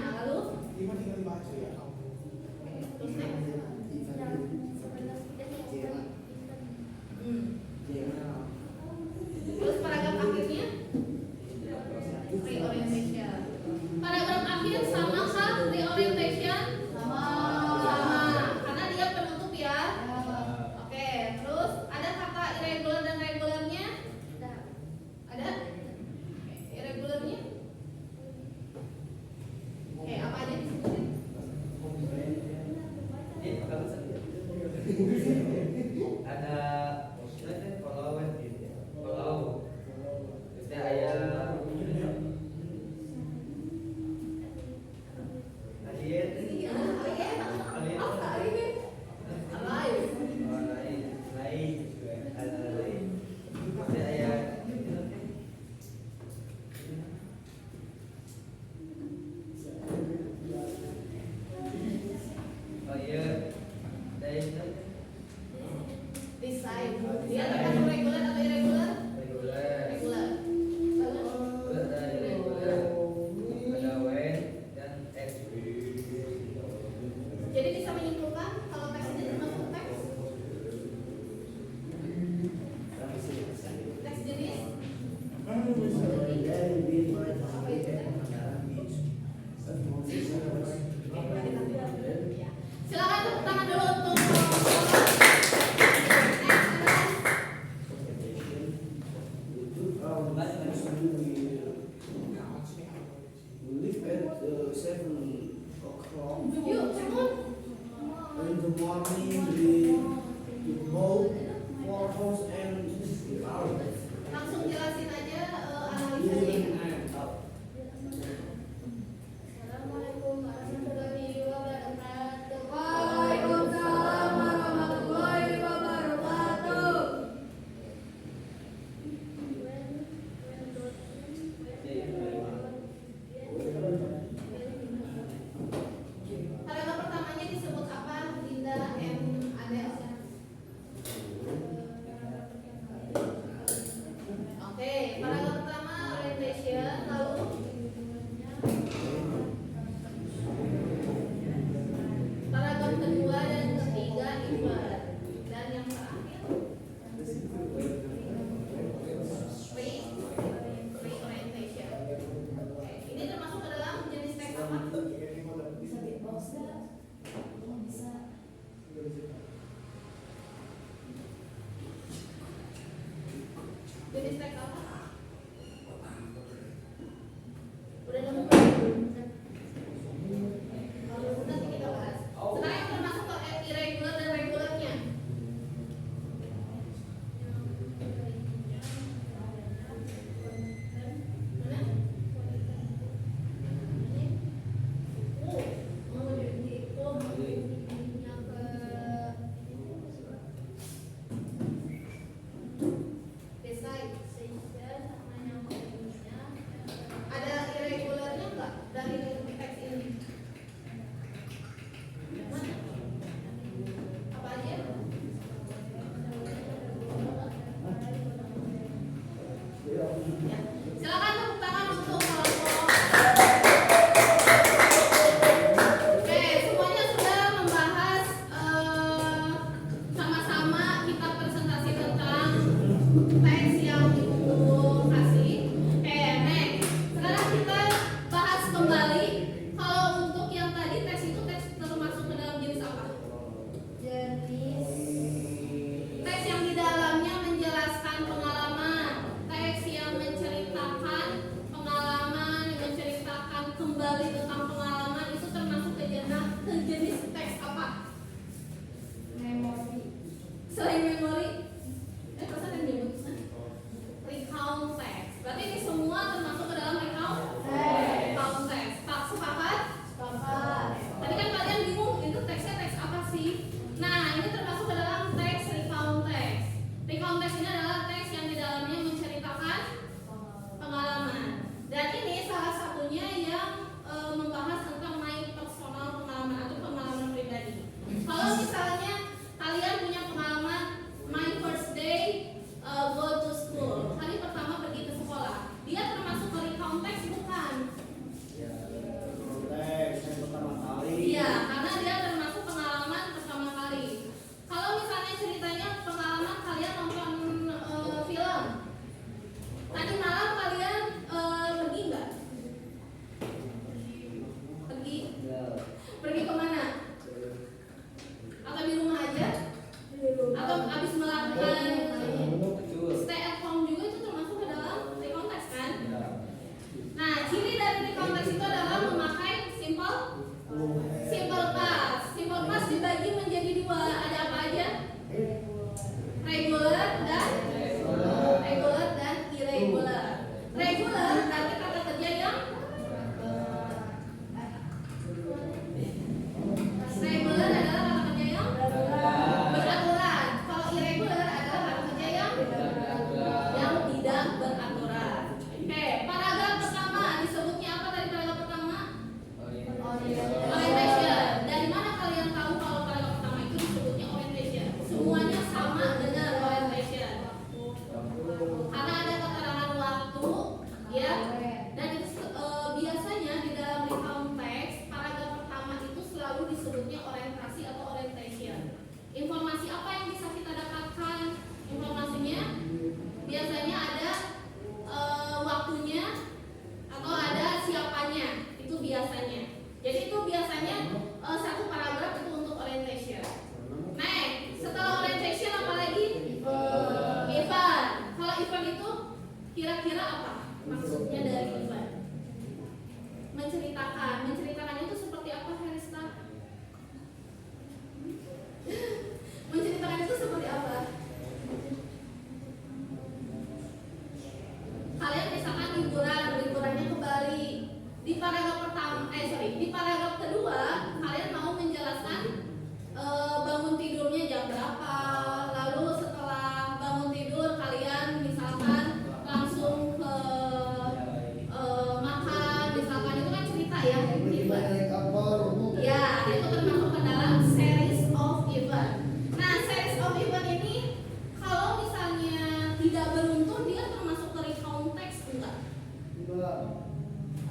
lalu terus next. Hmm. Terus paragraf akhirnya reorientation. Paragraf akhir sama kah reorientation? Sama. Karena dia penutup ya. Oke, terus ada kata irregular dan regularnya? Ada? Oke, irregularnya? Oke, apa aja disebutin?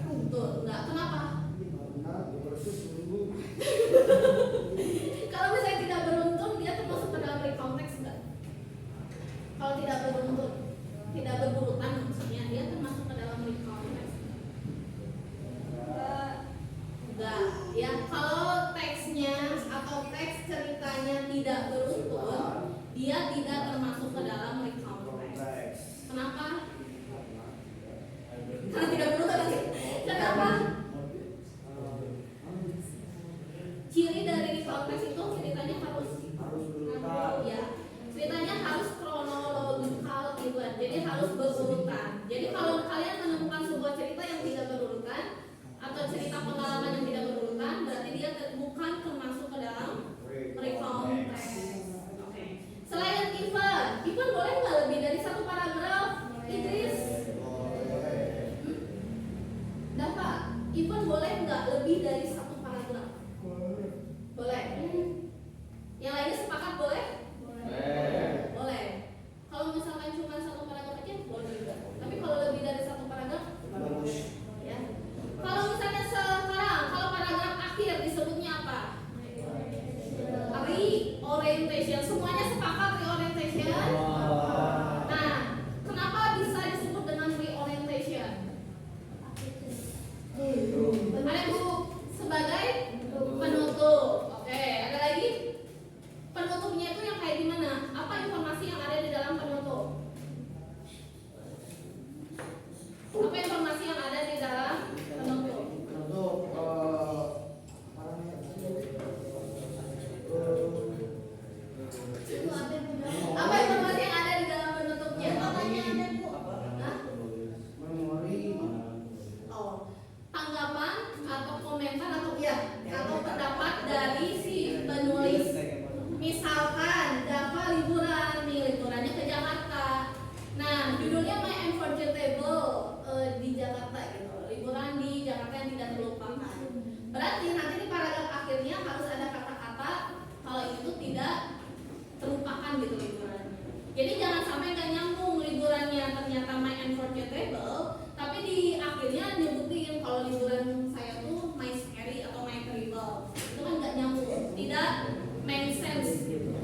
Tuh, enggak. Kenapa?
Karena versus minggu.
Kalau misalnya tidak beruntun, dia termasuk ke dalam konteks enggak? Kalau tidak beruntun, tidak berurutan maksudnya, dia termasuk ke dalam konteks. Enggak. Ya, kalau teksnya atau teks ceritanya tidak beruntun, dia tidak termasuk ke dalam konteks. Kenapa? Karena tidak beruntun lagi. Kenapa? Ciri dari konteks itu ceritanya harus ya, ceritanya harus kronologikal gitu kan. Jadi harus berurutan. Jadi kalau kalian menemukan sebuah cerita yang tidak berurutan atau cerita pengalaman yang tidak berurutan, berarti dia bukan termasuk ke dalam konteks. Oke. Selain Ivan boleh nggak lebih dari satu paragraf? Idris, Dapat, Ivan boleh nggak lebih dari satu paragraf? Boleh. Yang lainnya sepakat boleh? Boleh. Kalau misalkan cuma satu paragraf aja boleh juga. Tapi kalau lebih dari satu paragraf, ya. Kalau misalnya sekarang, kalau paragraf akhir disebutnya apa? Reorientation. Semuanya sepakat reorientation? Nah, kenapa bisa disebut dengan reorientation? Ada Bu sebagai penutup. Oke, ada lagi? Penutupnya itu yang kayak gimana? Apa informasi yang ada di dalam penutup? Apa informasi yang ada di dalam penutup? Apa informasi yang ada di dalam penutupnya? Hah? Oh, tanggapan atau komentar atau atau pendapat dari si penulis. Misalkan Dava liburannya ke Jakarta. Nah, judulnya My Unforgettable di Jakarta gitu. Liburan di Jakarta yang tidak terlupakan. Berarti nanti di paragraf akhirnya harus ada kata-kata kalau itu tidak terlupakan gitu liburannya. Jadi jangan sampai nggak nyambung liburannya ternyata My Unforgettable, tapi di akhirnya nyebutin kalau liburan saya tuh My Scary atau My Terrible. Itu kan nggak nyambung, tidak make sense gitu.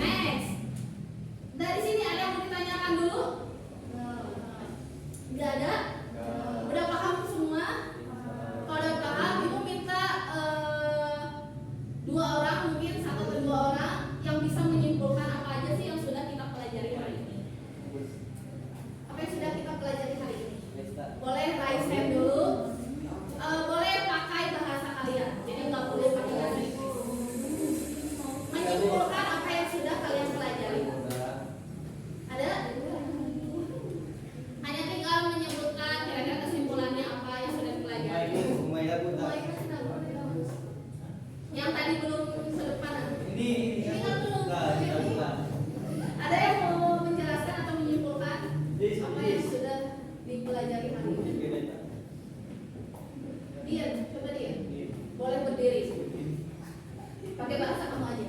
Next, dari sini ada yang mau ditanyakan dulu? Nggak ada? Udah paham semua? Kalau udah paham, ibu minta 2 orang, mungkin 1 atau 2 orang yang bisa menyimpulkan apa aja sih yang sudah kita pelajari hari ini. Apa yang sudah kita pelajari hari ini? Boleh raise hand dulu. Boleh pakai bahasa kalian, jadi nggak boleh pakai bahasa Inggris. Menyimpulkan apa yang sudah kalian pelajari. Ada? Hanya tinggal menyebutkan kira-kira kesimpulannya apa yang sudah dipelajari. Yang tadi belum sedepan. Ini kan belum. Ada yang mau menjelaskan atau menyimpulkan apa yang sudah dipelajari hari ini? Dian, coba Dian. Boleh berdiri. Pakai bahasa kamu aja.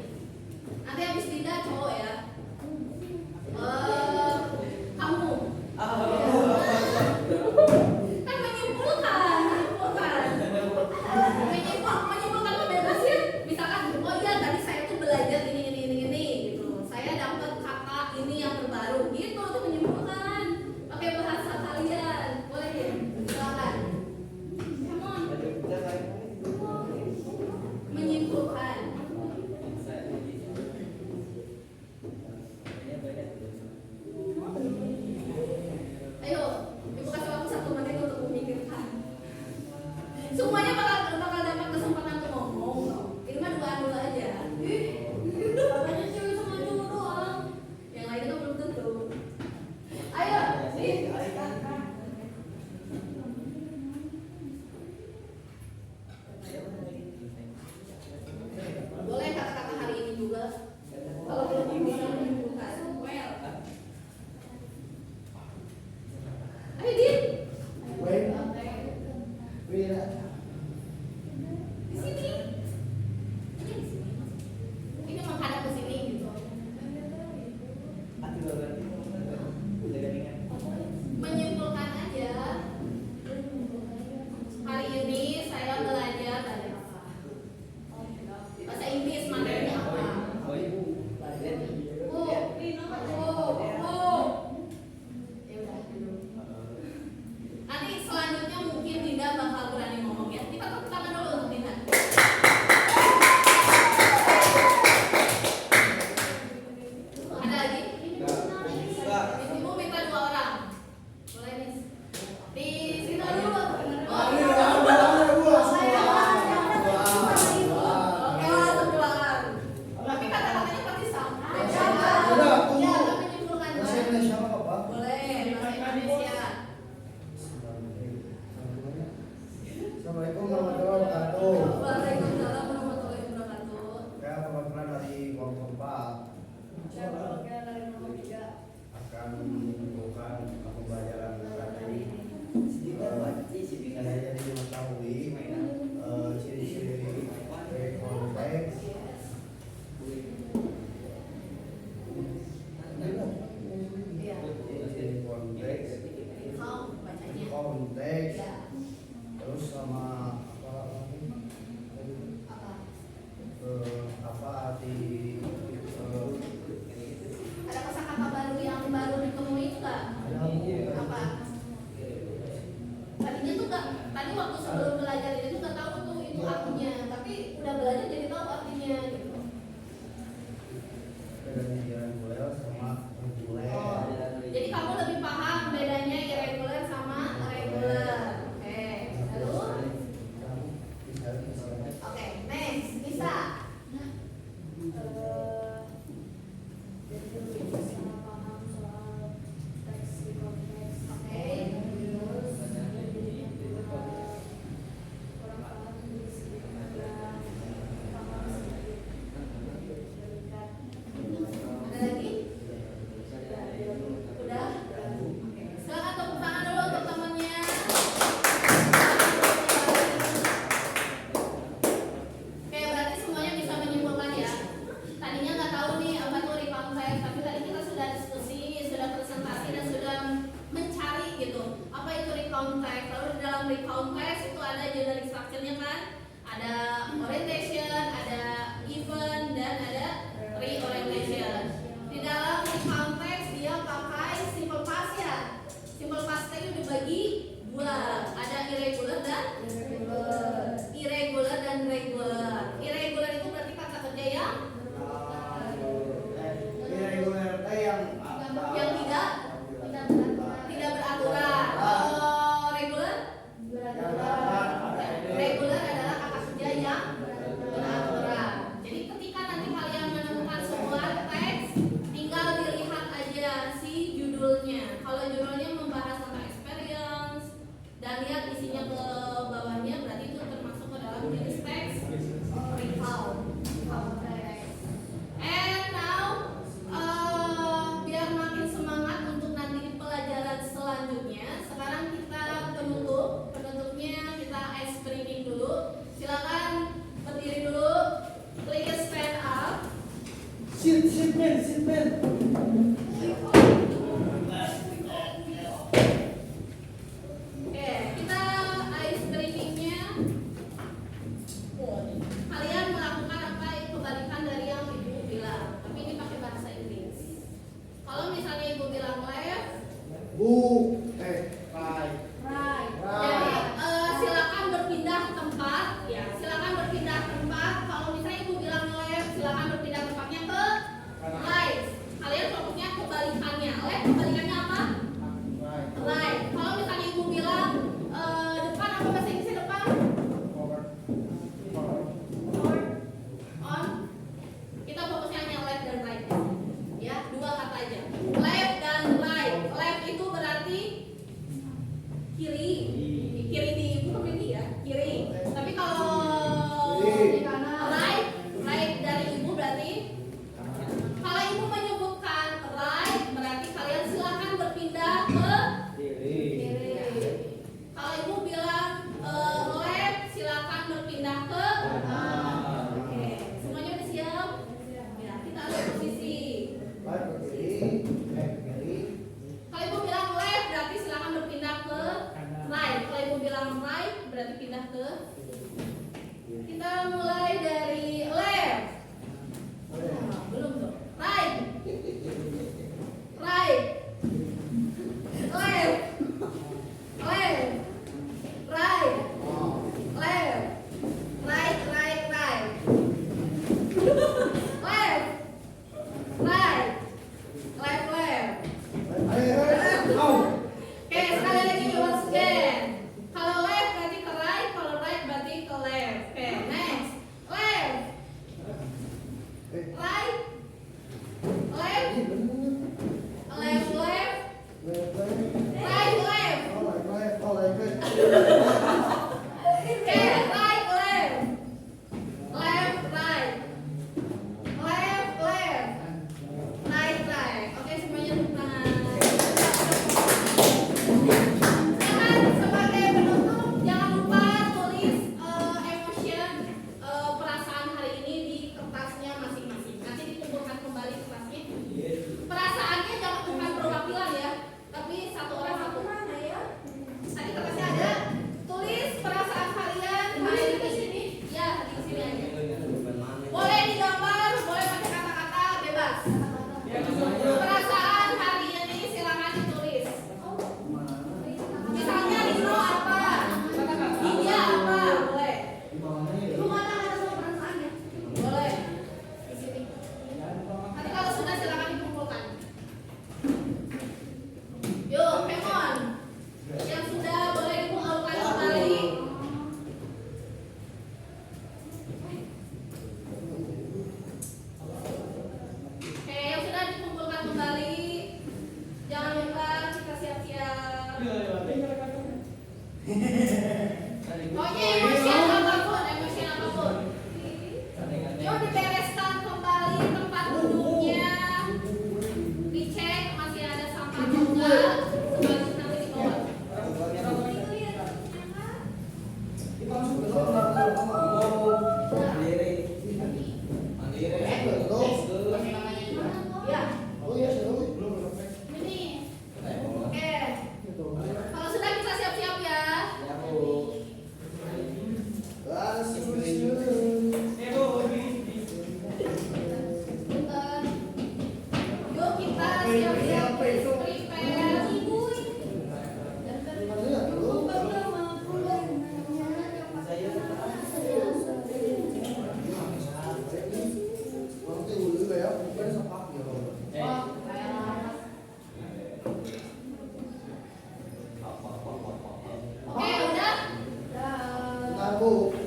Nanti habis tidak cowok ya. Kamu. Kan menyimpulkan. Menyimpulkan membebasin. Misalkan, oh iya tadi saya tuh belajar ini gitu. Saya dapat kata ini yang terbaru gitu, itu menyimpulkan. Pakai bahasa kalian. Boleh ya? Silakan. Come on. Menyimpulkan. Ayo, ibu kasih waktu 1 menit untuk memikirkan. Semuanya bakal dapat kesempatan untuk ngomong. Ini mah duaan dulu aja. Katanya cewek sama cowok doang. Yang lain itu belum tentu. Ayo, nih. Boleh kata-kata hari ini juga. Kalau belum bisa menyimpulkan. Ayo, Din.
Jadi mengetahui ciri-ciri konteks.
Iya.
Ciri konteks,
Count bacanya.
konteks,
Ya.
terus sama apa lagi?
Apa?
Apa arti
Ada kosakata baru yang baru ditemui nggak? Apa? Tadinya tuh nggak. Tadi waktu sebelum belajar ini tuh nggak tahu tuh itu artinya. Tapi udah belajar jadi tahu artinya gitu.
bedanya reguler sama reguler?
Oh, jadi kamu lebih paham bedanya irregular sama regular. Oke. Lalu? Oke, next, bisa. Bisa paham soal teks di konteks. Oke. Terus kurang paham di sini ada paham sedikit. Ada lagi? Udah? Oke. Silakan tepuk tangan dulu untuk temannya. Oke, berarti semuanya bisa menyimpulkan ya. Tadinya nggak tahu nih apa tuh recount text, tapi tadi kita sudah diskusi, sudah presentasi dan sudah mencari gitu apa itu recount text. Lalu di dalam recount text itu ada generic structure-nya kan, ada orientation, ada event dan ada reorientation. Di dalam recount text dia pakai simple past ya. Simple past tadi dibagi dua, ada irregular dan irregular dan regular. Irregular itu berarti kata kerja yang
Yang
tidak beraturan. Kalau regular regular adalah kata kerja yang beraturan. Jadi ketika nanti kalian menemukan sebuah teks, tinggal dilihat aja si judulnya. Kalau judulnya membahas tentang experience dan lihat isinya ke bawahnya, berarti itu termasuk ke dalam jenis teks recount text. And now biar makin semangat untuk nanti di pelajaran selanjutnya, sekarang kita penutupnya kita ice breaking dulu. Silakan berdiri dulu, please stand up.
sit man.
Oke, kita ice breakingnya. Kalian melakukan apa kebalikan dari yang ibu bilang, tapi ini pakai bahasa Inggris. Kalau misalnya ibu bilang left,
Right.
right. Jadi silakan berpindah tempat, ya. Silakan berpindah tempat. Kalau misalnya ibu bilang left, silakan berpindah tempatnya ke right. Kalian fokusnya kebalikannya. Left kebalikannya apa? Right. Kalau misalnya ibu bilang depan, apa bahasa Inggrisnya depan? On. Kita fokusnya hanya left dan right. Ya, dua kata aja. Left dan right. Left itu berarti kiri. Kiri di bukan kiri ya, kiri. Tapi kalau
Kiri.
di kanan, right dari ibu berarti kalau ibu menyebutkan right, berarti kalian silakan berpindah ke kiri. Kalau ibu bilang left, silakan berpindah ke kanan. Oke, semuanya udah siap? Ya, kita ada posisi.
Right ke kiri.
Kalau ibu bilang left, berarti silakan berpindah ke right. Kalau ibu bilang right, berarti pindah ke. Kita mulai dari left. Nah, belum dong. Right. Right. Left. Left. Right. Left. Right, right, right. Left. Right. Left, left. Oke, sekali lagi once again. Kalau left berarti ke right, kalau right berarti ke left. Oke, next. Left. Pokoknya emosian apapun. Yuk dibereskan kembali tempat duduknya. Dicek masih ada sampah atau enggak. Sebagus nanti dibawa. Ya. Ini. Oke. Kalau sudah kita siap-siap ya. Yuk kita siap-siap prepare. Oke, udah?
Bu.